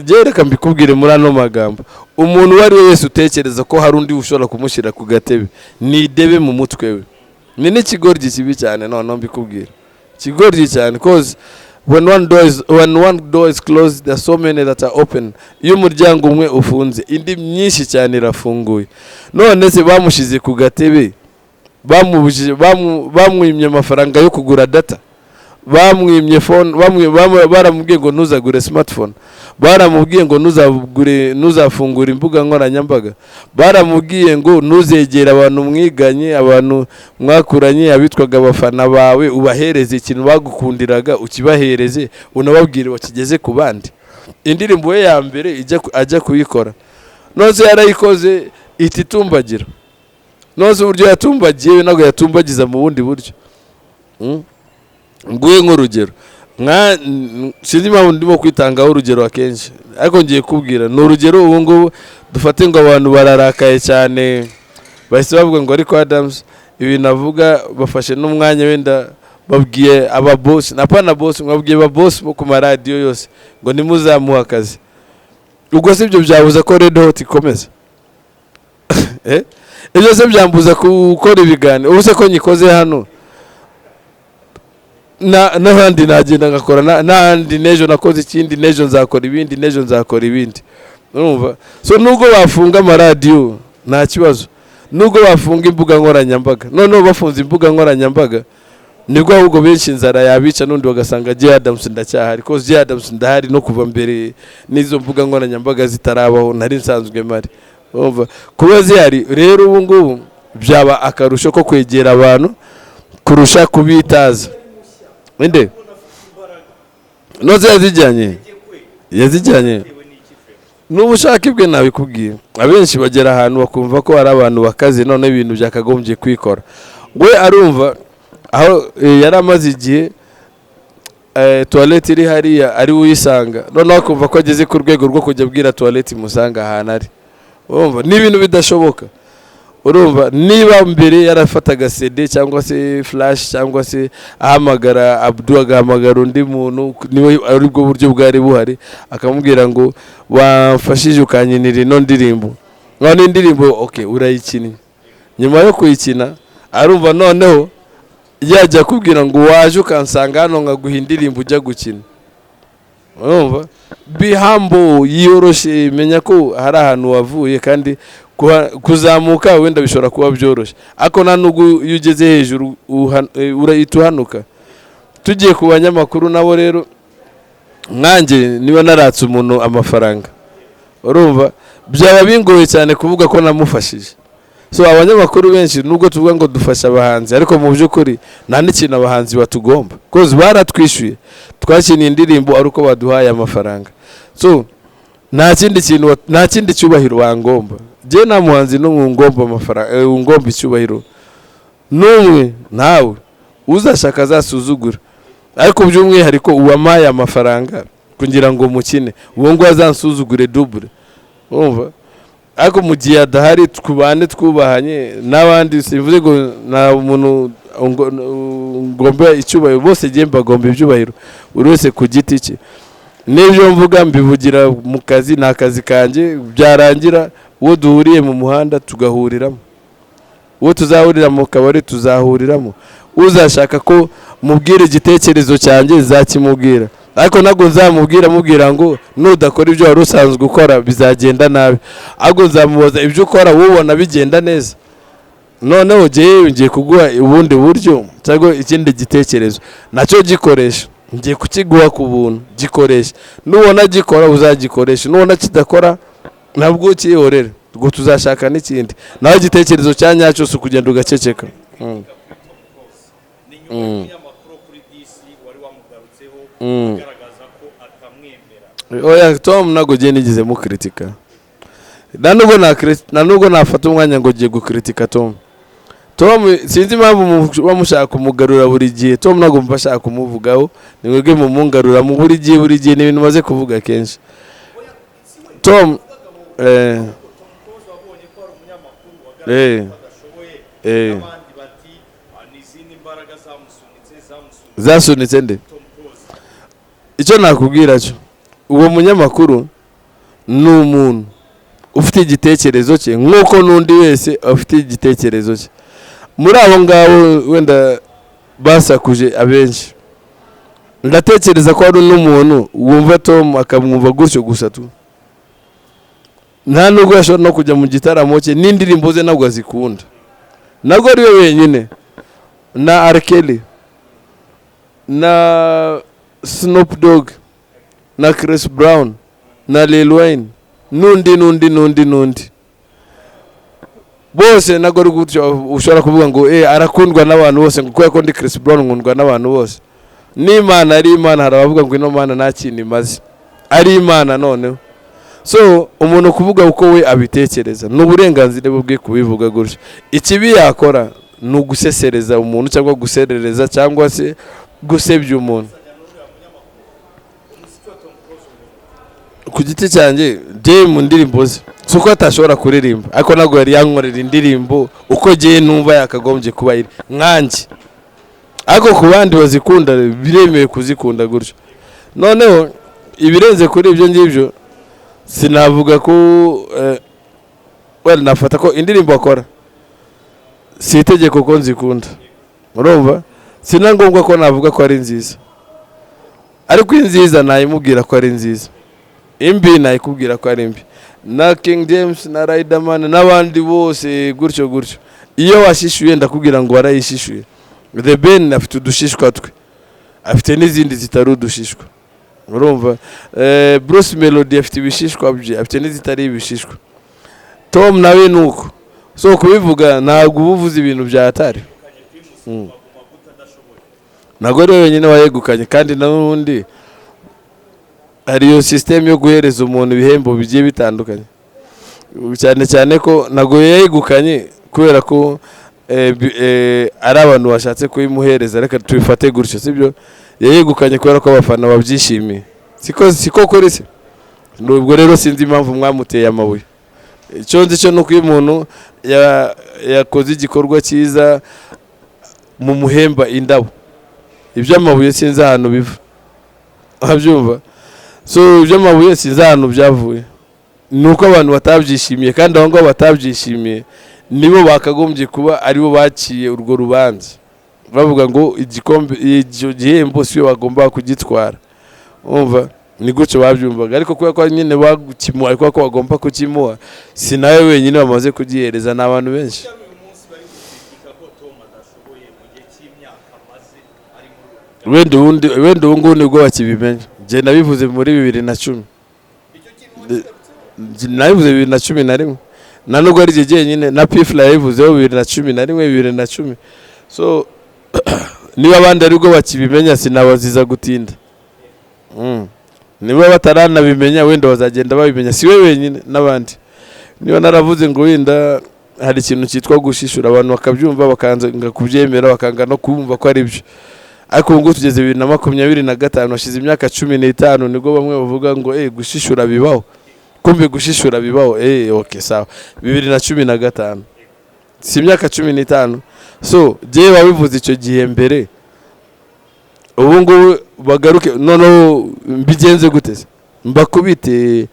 gereka mbikubwire muri ano magambo umuntu wari wese utekereza ko hari undi ushobora kumushyira ku gatebe ni debe mu mutwe we ni n'ikigoryi kibi cyane none mbikubwire kigoryi cyane cause when one door is closed there are so many that are open iyo umuryango umwe ufunze indi myinshi cyane irafunguye none se bamushize ku gatebe bamwimye amafaranga yo kugura data bamwimye phone baramubwiye ngo ntuzagure smartphone baramubwiye ngo ntuzafungura imbuga nkoranyambaga baramubwiye ngo ntuzegera abantu mwiganye abantu mwakuranye abitwaga abafana bawe ubahereze ikintu bagukundiraga ukibahereze unababwire wakigeze ku bandi indirimbo ye ya mbere ajya kuyikora nose yarayikoze ititumbagira nose uburyo yatumbagiye ntabwo yatumbagiza mu bundi buryo nguye nk'urugero sinzi impamvu ndimo kwitangaho urugero akenshi ariko ngiye kubwira ni urugero ubu ngubu dufate ngo abantu bararakaye cyane bahise bavuga ngo ariko Adams ibintu avuga bafashe n'umwanya wenda babwiye ababosi napana bosi mwabwiye ababosi bo ku maradiyo yose ngo nimuzamuha akazi ubwo si ibyo byabuza ko Red Hot ikomeza ibyo se byambuza gukora ibiganiro ubu se ko nyikoze hano n'ahandi nagenda ngakora n'ahandi n'ejo nakoze ikindi n'ejo nzakora ibindi n'ejo nzakora ibindi urumva so nubwo bafunga amaradiyo nta kibazo nubwo bafunga imbuga nkoranyambaga noneho bafunze imbuga nkoranyambaga nibwo ahubwo benshi inzara yabica n'undi bagasanga J Adams ndacyahari ko J Adams ndahari no kuva mbere n'izo mbuga nkoranyambaga zitarabaho nari nsanzwe mari urumva kuba zihari rero ubu ngubu byaba akarusho ko kwegera abantu kurusha kubitaza inde noze yazijyanye n'ubushake bwe nabikubwiye abenshi bagera ahantu bakumva ko ari abantu bakaze none ibintu byakagombye kwikora we arumva aho yari amaze igihe toilette iri hariya ari uyisanga none akumva ko ageze ku rwego rwo kujya abwira toilette musanga ahantu ari urumva n'ibintu bidashoboka urumva niba mbere yarafataga CD cyangwa se flash cyangwa se ahamagara Abdul agahamagara undi muntu niwe ari bwo buryo bwari buhari akamubwira ngo wafashije ukanyinira ino ndirimbo none indirimbo okay urayikinnye nyuma yo kuyikina arumva noneho yajya kubwira ngo waje ukansanga hano ngaguha indirimbo ujya gukina urumva be humble yiyoroshe menya ko hari ahantu wavuye kandi kuzamuka wenda bishobora kuba byoroshye ako nta nubwo iyo ugeze hejuru urayituhanuka tugiye ku banyamakuru nabo rero nkanjye niba naratse umuntu amafaranga urumva byaba bingoye cyane kuvuga ko namufashije so abanyamakuru benshi nubwo tuvuga ngo dufasha abahanzi ariko mu by'ukuri nta n'ikintu abahanzi batugomba koze baratwishyuye twakiniye indirimbo ari uko baduhaye amafaranga so nta kindi cyubahiro wangomba je nta muhanzi n'umwungomba amafaranga ungomba icyubahiro n'umwe nawe uzashaka azasuzugura ariko by'umwihariko uwamaye amafaranga kugira ngo mukine uwo ngo azansuzugure double urumva ariko mu gihe adahari twubane twubahanye n'abandi sivuze ngo nta muntu ngomba icyubahiro bose giye mbagomba ibyubahiro buri wese ku giti cye n'ibyo mvuga mbivugira mu kazi nta kazi kanjye byarangira uwo duhuriye mu muhanda tugahuriramo uwo tuzahurira mu kabari tuzahuriramo uzashaka ko mubwire igitekerezo cyanjye zakimubwira ariko ntabwo nzamubwira mubwira ngo nudakora ibyo wari usanzwe ukora bizagenda nabi ahubwo nzamubaza ibyo ukora ubona bigenda neza noneho ngiye kuguha ubundi buryo cyangwa ikindi gitekerezo nacyo gikoresha ngiye kukiguha ku buntu gikoresha nubona gikora uzagikoresha nubona kidakora ntabwo ukihorere ubwo tuzashaka n'ikindi naho igitekerezo cya nyacyo si ukugenda ugaceceka agaragaza ko atamwemera oya Tom ntabwo ugiye nigeze mukritika nta nubwo nafata umwanya ngo ugiye gukritika Tom sinzi impamvu bamushaka kumugarura buri gihe Tom ntabwo mba ashaka kumuvugaho ni mwebwe mumungarura mu buri gihe ni ibintu maze kuvuga kenshi Tom zasunitse nde icyo nakubwira cyo uwo munyamakuru ni umuntu ufite igitekerezo cye nk'uko n'undi wese afite igitekerezo cye muri abo ngabo wenda basakuje abenshi ndatekereza ko ari n'umuntu wumva Tom akamwumva gutyo gusa tu nta nubwo yashobora no kujya mu gitaramo cye n'indirimbo ze ntabwo azikunda ntabwo ari we wenyine na R. Kelly na Snoop Dogg na Chris Brown na Lil Wayne nundi bose ntabwo ari gutyo ushobora kuvuga ngo arakundwa n'abantu bose ngo kubera ko ndi Chris Brown nkundwa n'abantu bose n'Imana ari Imana hari abavuga ngo ino Mana nta kintu imaze ari Imana noneho so umuntu kuvuga uko we abitekereza n'uburenganzira bwe kubivuga gutyo ikibi yakora ni ugusesereza umuntu cyangwa guserereza cyangwa se gusebya umuntu ku giti cyanjye je mu ndirimbo ze suko atashobora kuririmba ariko ntabwo yari yankorera indirimbo uko giye numva yakagombye kuba iri nkanjye ariko ku bandi bazikunda biremewe kuzikunda gutyo noneho ibirenze kuri ibyo ngibyo sinavuga ko nafata ko indirimbo akora si itegeko ko nzikunda urumva sina ngombwa ko navuga ko ari nziza ariko inziza nayimubwira ko ari nziza imbi nayikubwira ko ari mbi na King James na Riderman n'abandi bose gutyo iyo washishuye ndakubwira ngo warayishishuye The Ben afite udushishwa twe afite n'izindi zitari udushishwa urumva Bruce Melody afite ibishishwa bye afite n'izitari ibishishwa Tom nawe nuko so kubivuga ntabwo ubuvuze ibintu bya atari ntabwo rero wenyine wayegukanye kandi n'ubundi hariyo system yo guhereza umuntu ibihembo bigiye bitandukanye cyane ko ntabwo yayegukanye kubera ko ari abantu bashatse kuyimuhereza reka tubifate gutyo sibyo yayegukanye kubera ko abafana babyishimiye siko kuri se nubwo rero sinzi impamvu mwamuteye amabuye icyo nzi cyo nuko uyu muntu yakoze igikorwa cyiza mu muhemba indabo, iby'amabuye sinzi ahantu biva, abyumva. So iby'amabuye sinzi ahantu byavuye, nuko abantu batabyishimiye, kandi abo ngabo batabyishimiye nibo bakagombye kuba aribo baciye urwo rubanza, bavuga ngo igikombe icyo gihembo siyo bagomba kugitwara. Umva ni gutyo babyumvaga, ariko kubera ko nyine bakimuha, kubera ko bagomba kukimuha, si nawe wenyine bamaze kugihereza, n'abantu benshi. Wenda ubu ngubu nibwo bakibimenya. Njye nabivuze muri 2010, nabivuze 2011, na nubwo ari jye nyine na Pifla yabivuzeho 2011 2010. So niba abandi aribwo bakibimenya sinabaziza gutinda. Niba bataranabimenya wenda bazagenda babimenya, si we wenyine n'abandi. Niba naravuze ngo wenda hari ikintu cyitwa gushishura, abantu bakabyumva bakanga kubyemera, bakanga no kumva ko ari byo. Ariko ubu tugeze 2025, hashize imyaka 15, nibwo bamwe bavuga ngo gushishura bibaho. Kumbe gushishura bibaho, okay sawa. 2015 si imyaka 15. So je wabivuze icyo gihe mbere, ubu ngubu bagaruke noneho mbigenze gute? Mbakubite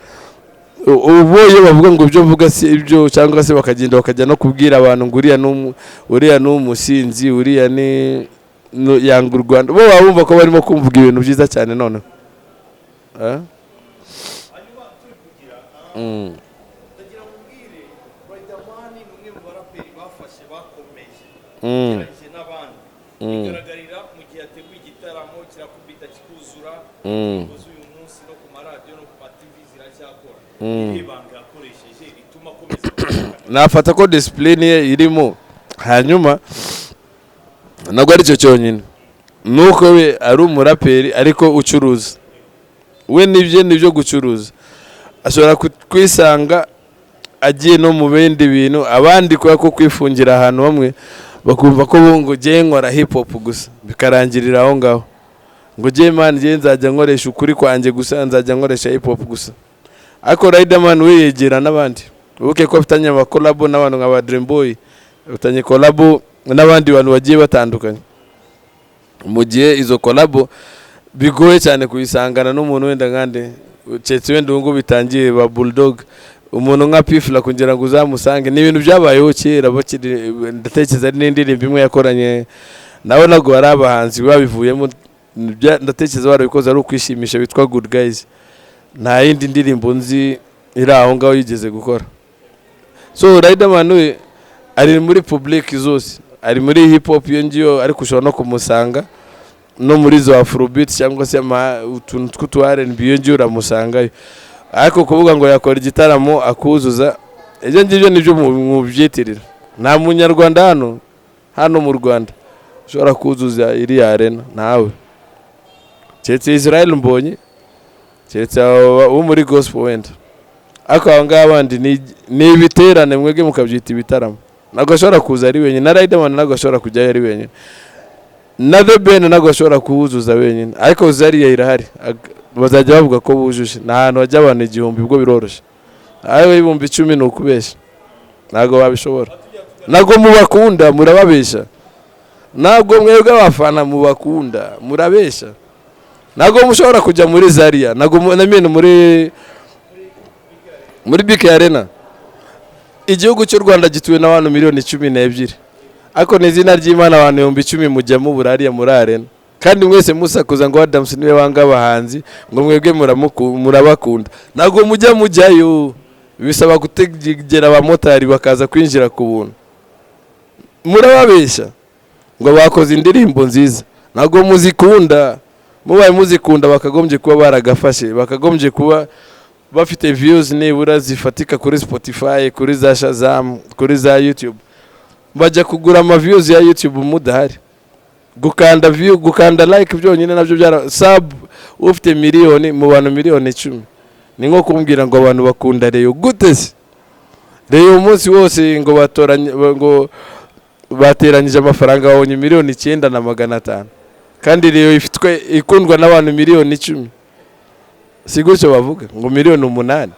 uboye bavuga ngo ibyo mvuga si ibyo, cyangwa se bakagenda bakajya no kubwira abantu ngo uriya n'umusinzi, uriya ni yanga u Rwanda. Bo bumva ko barimo kumvuga ibintu byiza cyane none. ndagira mubwire Riderman ni umwe mu baraperi bafashe bakomeje n'abandi bigaragarira mu gihe yateguye igitaramo kirakubita kikuzura, uyu munsi no ku maradiyo no ku ma TV ziracyakora. Ibanga yakoresheje rituma akomeza nafata ko discipline ye irimo. Hanyuma nabwo ari cyo cyonyine, nuko we ari umuraperi ariko ucuruza. We nibyo gucuruza, ashobora kwisanga agiye no mu bindi bintu, abandi kubera ko kwifungira ahantu bamwe bakumva ko ngo je nkora hip hop gusa, bikarangirira aho ngaho. Ngo je man je nzajya nkoresha ukuri kwanjye gusa, nzajya nkoresha hip hop gusa. Ariko Riderman we yegera n'abandi, ubuke ko afitanye aba collab n'abantu nka Dream Boy, afitanye collab n'abandi bantu bagiye batandukanye. Mu gihe izo collab bigoye cyane kuyisangana n'umuntu wenda ngande cetse wenda ngo bitangiye ba Bulldog, umuntu nka Pifla kugira ngo uzamusange ni ibintu byabayeho kera bakiri. Ndatekereza ari n'indirimbo imwe yakoranye nawe nago ari abahanzi babivuyemo, ndatekereza barabikoze ari ukwishimisha, bitwa Good Guys. Nta yindi ndirimbo nzi iri aho ngaho yigeze gukora. So Riderman we ari muri public zose, ari muri hip hop yongiyo, ariko ushobora no kumusanga no muri zo Afrobeat cyangwa se utuntu tw'utu R&B yongiyo uramusangayo. Ariko kuvuga ngo yakora igitaramo akuzuza, ibyo ngibyo nibyo mu byitirira. Nta munyarwanda hano mu Rwanda ushobora kuzuza iri arena nawe, cyetse Israel Mbonyi, cyetse wo muri gospel wenda. Ariko aba ngaba bandi ni ibiterane, mwege mukabyita ibitaramo. Nago ashobora kuza ari wenyine, na Riderman nago ashobora kujya ari wenyine, na The Ben nago ashobora kuzuza wenyine. Ariko Zariya irahari, bazajya bavuga ko bujuje. Nta hantu hajya abantu 1000 ubwo biroroshye. Ayo 10,000 ni ukubesha, nago babishobora. Nago mubakunda murababesha, nago mwebwe abafana mubakunda murabesha. Nago mushobora kujya muri Zariya, nago namene muri BK Arena. Igihugu cy'u Rwanda gituwe n'abantu 12,000,000, ariko n'izina ry'Imana abantu 10,000 mujya mu burariya muri arena, kandi mwese musakuza ngo Adams niwe wanga abahanzi, ngo mwebwe murabakunda. Nago mujyayo, bisaba gutegera abamotari bakaza kwinjira ku buntu. Murababesha ngo bakoze indirimbo nziza, nago muzikunda. Mubaye muzikunda bakagombye kuba baragafashe, bakagombye kuba bafite views nibura zifatika kuri Spotify, kuri za Shazam, kuri za YouTube. Bajya kugura ama views ya YouTube mudahari. Gukanda view, gukanda like byonyine nabyo byara sub. Ufite miliyoni mu bantu 10,000,000, ni nko kumbwira ngo abantu bakunda Reyo gute se? Reyo umunsi wose ngo bateranyije amafaranga babonye 9,950,000, kandi Reyo ifitwe ikundwa n'abantu 10,000,000. Si gutyo bavuga ngo 8,000,000.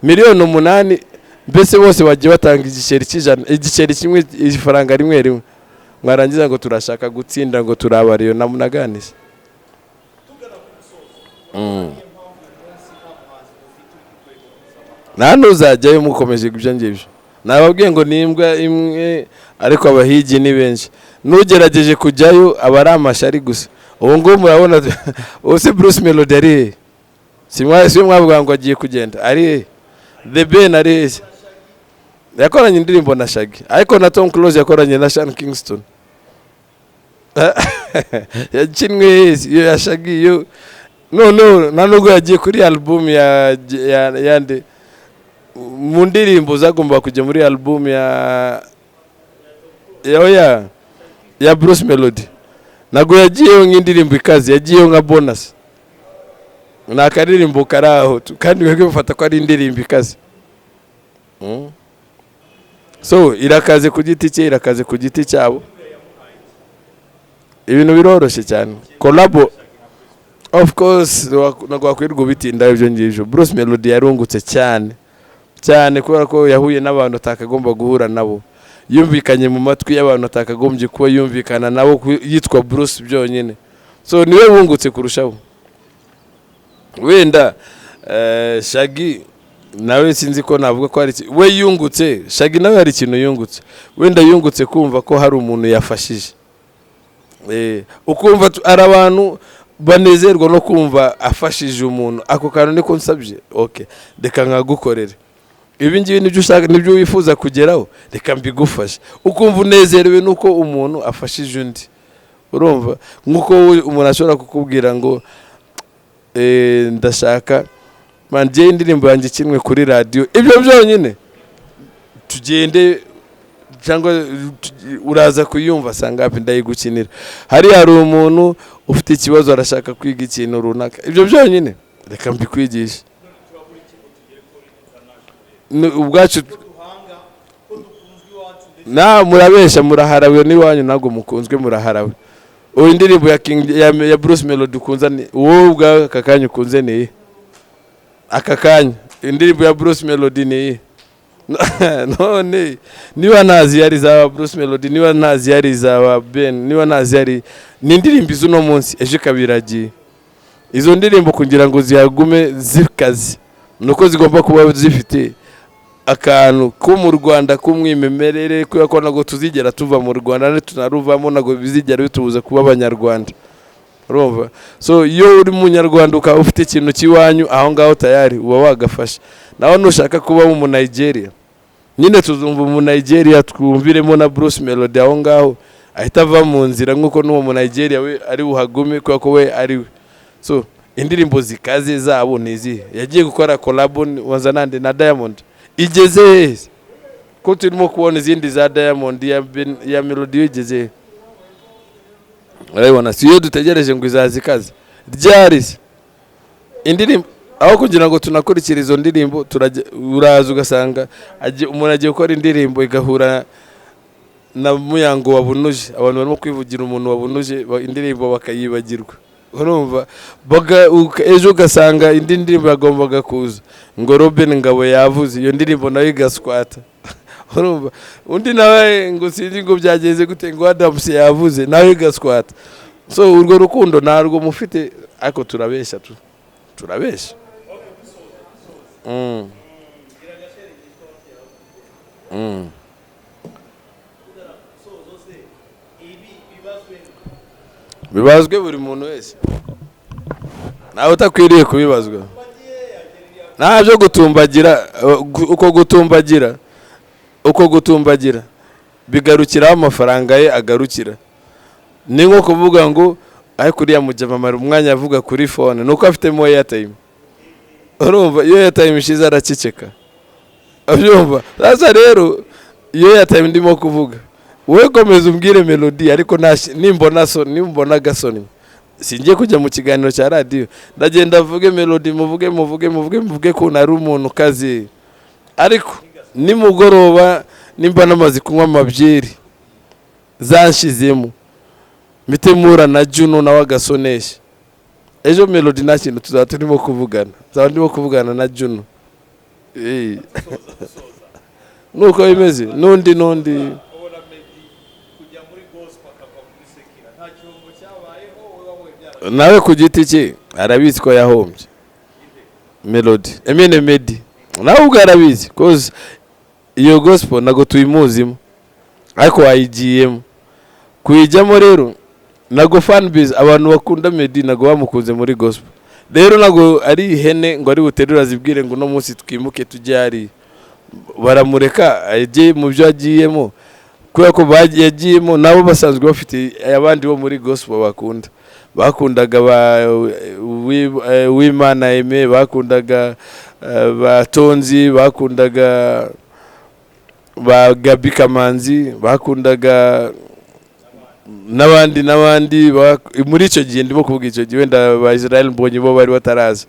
8,000,000 mbese bose bagiye batanga igiceri cy'ijana, igiceri kimwe, ifaranga rimwe, mwarangiza ngo turashaka gutsinda ngo turabariyo namunaganisha. nta n'uzajyayo mukomeje ibyo ngibyo. Nababwiye ngo ni imbwa imwe ariko abahigi ni benshi, n'ugerageje kujyayo aba ari amashari gusa. ubu ngubu murabona usi Bruce Melody ari he? Si mwavuga ngo agiye kugenda ari he? The Ben ari he? Yakoranye indirimbo na Shaggy, ariko na Tom Close yakoranye na Sean Kingston. Yakinwe yo ya Shaggy yo no nubwo yagiye kuri album yande mu ndirimbo zagomba kujya muri album ya Bruce Melody, nago yagiyeyo nk'indirimbo ikaze, yagiyeyo nka bonus, nakaririmbo karaho kandi wege bufata ko ari indirimbo ikaze. So irakaze ku giti cye, irakaze ku giti cyabo, ibintu biroroshye cyane. Collabo of course nago akwirwa bitinda ibyo ngibyo. Bruce Melody yarungutse cyane kubera ko yahuye n'abantu atakagomba guhura nabo, yumvikanye mu matwi y'abantu atakagombye kuba yumvikana nabo, yitwa Bruce byonyine. So niwe wungutse kurushaho. Wenda Shaggy nawe sinzi ko navuga ko ari we yungutse. Shaggy nawe hari ikintu yungutse, wenda yungutse kumva ko hari umuntu yafashije. Ukumva ari abantu banezerwa no kumva afashije umuntu. Ako kantu niko nsabye, okay reka nkagukorere ibi ngibi, nibyo ushaka, nibyo wifuza kugeraho, reka mbigufashe. Ukumva unezerewe nuko umuntu afashije undi. Urumva nkuko umuntu ashobora kukubwira ngo ndashaka manje indirimbo yanjye kinwe kuri radio, ibyo byonyine tugende cyangwa uraza kuyumva sangapi ndayigukinira. Hari umuntu ufite ikibazo arashaka kwiga ikintu runaka, ibyo byonyine reka mbikwigisha. Ubwacu na murabesha, muraharawe n'iwanyu ntago mukunzwe, muraharawe. Indirimbo ya Bruce Melody ukunza ni wowe ubwa akakanya ukunze ni akakanya. Indirimbo ya Bruce Melody ni none niba nazi yari za Bruce Melody, niba nazi yari za Ben, niba nazi yari n'indirimbo izuno munsi eje kabiragiye. Izo ndirimbo kugira ngo zihagume zikazi nuko zigomba kuba zifite akantu ko mu Rwanda kumwimemerere, kuko ko nago tuzigera tuva mu Rwanda ne tunaruvamo, nago bizigera bitubuza kuba abanyarwanda. Urumva? So iyo uri munyarwanda ukaba ufite ikintu kiwanyu aho ngaho tayari uba wagafasha. Naho nushaka kuba mu Nigeria, nyine tuzumva mu Nigeria twumviremo na Bruce Melody aho ngaho, ahita ava mu nzira nkuko n'uwo mu Nigeria we ari uhagume kuko we ari we. So indirimbo zikaze zabo nizi yagiye gukora collab wazanande na Diamond, igeze ko turimo kubona izindi za Diamond ya Melody igeze. Urabona siyo dutegereje ngo izazikaze ryari indirimbo, aho kugira ngo tunakurikira izo ndirimbo uraza ugasanga umuntu agiye gukora indirimbo igahura na Muyango wabunuje, abantu barimo kwivugira umuntu wabunuje indirimbo bakayibagirwa. Urumva ejo ugasanga indi ndirimbo yagombaga kuza ngo Robin Ngabo yavuze, iyo ndirimbo nayo igaswata. Urumva undi nawe ngo sinzi ngo byageze gute ngo Adams yavuze nayo igaswata. So urwo rukundo narwo mufite, ariko turabesha turabesha. Bibazwe buri muntu wese, nawe utakwiriye kubibazwa. Ntabyo gutumbagira, uko gutumbagira bigarukiraho amafaranga ye agarukira. Ni nko kuvuga ngo aho kuriya mujamamara umwanya avuga kuri phone nuko afitemo airtime. Urumva iyo airtime ishize araceceka, abyumva. Sasa rero iyo airtime ndimo kuvuga, wowe komeza umbwire Melody, ariko nimbona gasoni singiye kujya mu kiganiro cya radio, ndagenda avuge Melody, muvuge ko nari umuntu kazi. Ariko nimugoroba nimba namazi kunywa amabyeri zanshizemo mitemura na Juno na wagasonesha, ejo Melody nta kintu tuzaba turimo kuvugana, ndimo kuvugana na Juno. nuko bimeze n'undi ubona Meddy kujya muri gospel akava muri sekira nta kirungo cyabayeho wowe wabonye byara nawe ku giti cye arabizi ko yahombye Melody Emine Meddy nawe ubwo arabizi cause iyo gospel nago tuyimuzimo ariko wayigiyemo kuyijyamo rero nago fan base abantu bakunda Meddy nago bamukunze muri gospel rero nago ari ihene ngo ari buterura zibwire ngo no munsi twimuke tujye ari baramureka agiye mu byo agiyemo kubera ko yagiyemo nabo basanzwe bafite abandi bo muri gospel bakundaga Wimana Aime bakundaga ba Tonzi bakundaga ba Gabi Kamanzi bakundaga n'abandi muri icyo gihe ndimo kuvuga icyo gihe wenda ba Israel Mbonyi bo bari bataraza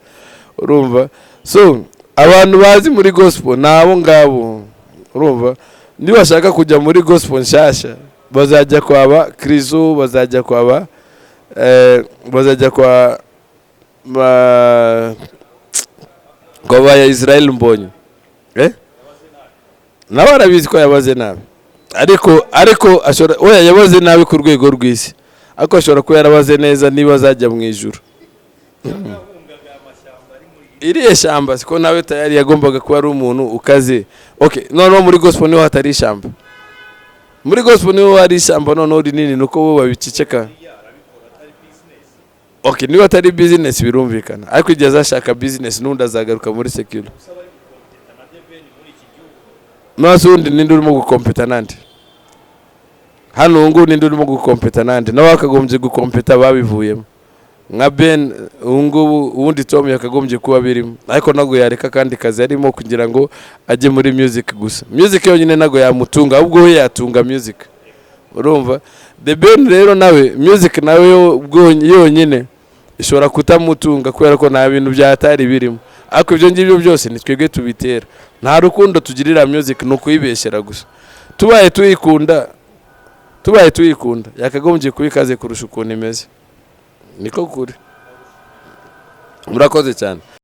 urumva so abantu bazi muri gospel nabo ngabo urumva niba bashaka kujya muri gospel nshasha bazajya kwaba Krizo bazajya kwaba kwa Israel Mbonyi nawe arabizi ko yabaze nabi ariko ashobora oya yabaze nabi ku rwego rw'isi ariko ashobora kuba yarabaze neza niba azajya mu ijuru iriya shamba siko nawe tayari yagombaga kuba ari umuntu ukaze okay noneho muri gospel niho hatari ishamba muri gospel niho hari ishamba noneho rinini nuko bo babiceceka okay niba atari business birumvikana ariko igihe azashaka business n'undi azagaruka muri secular n'asundi ninde urimo gukompeta nande hano ngo ninde urimo gukompeta nande nawe akagombye gukompeta babivuyemo nka Ben ngubu ubundi Tom yakagombye kuba birimo ariko nago yareka kandi kazi arimo kugira ngo ajye muri music gusa music yonyine nago yamutunga ahubwo we yatunga music urumva The Ben rero nawe music nawe yonyine ishobora kutamutunga kubera ko nta bintu byatari birimo ariko ibyo ngibyo byose ni twebwe tubitera nta rukundo tugirira music no kuyibeshera gusa tubaye tuyikunda yakagombye kubikaze kurusha ukuntu imeze niko kuri murakoze cyane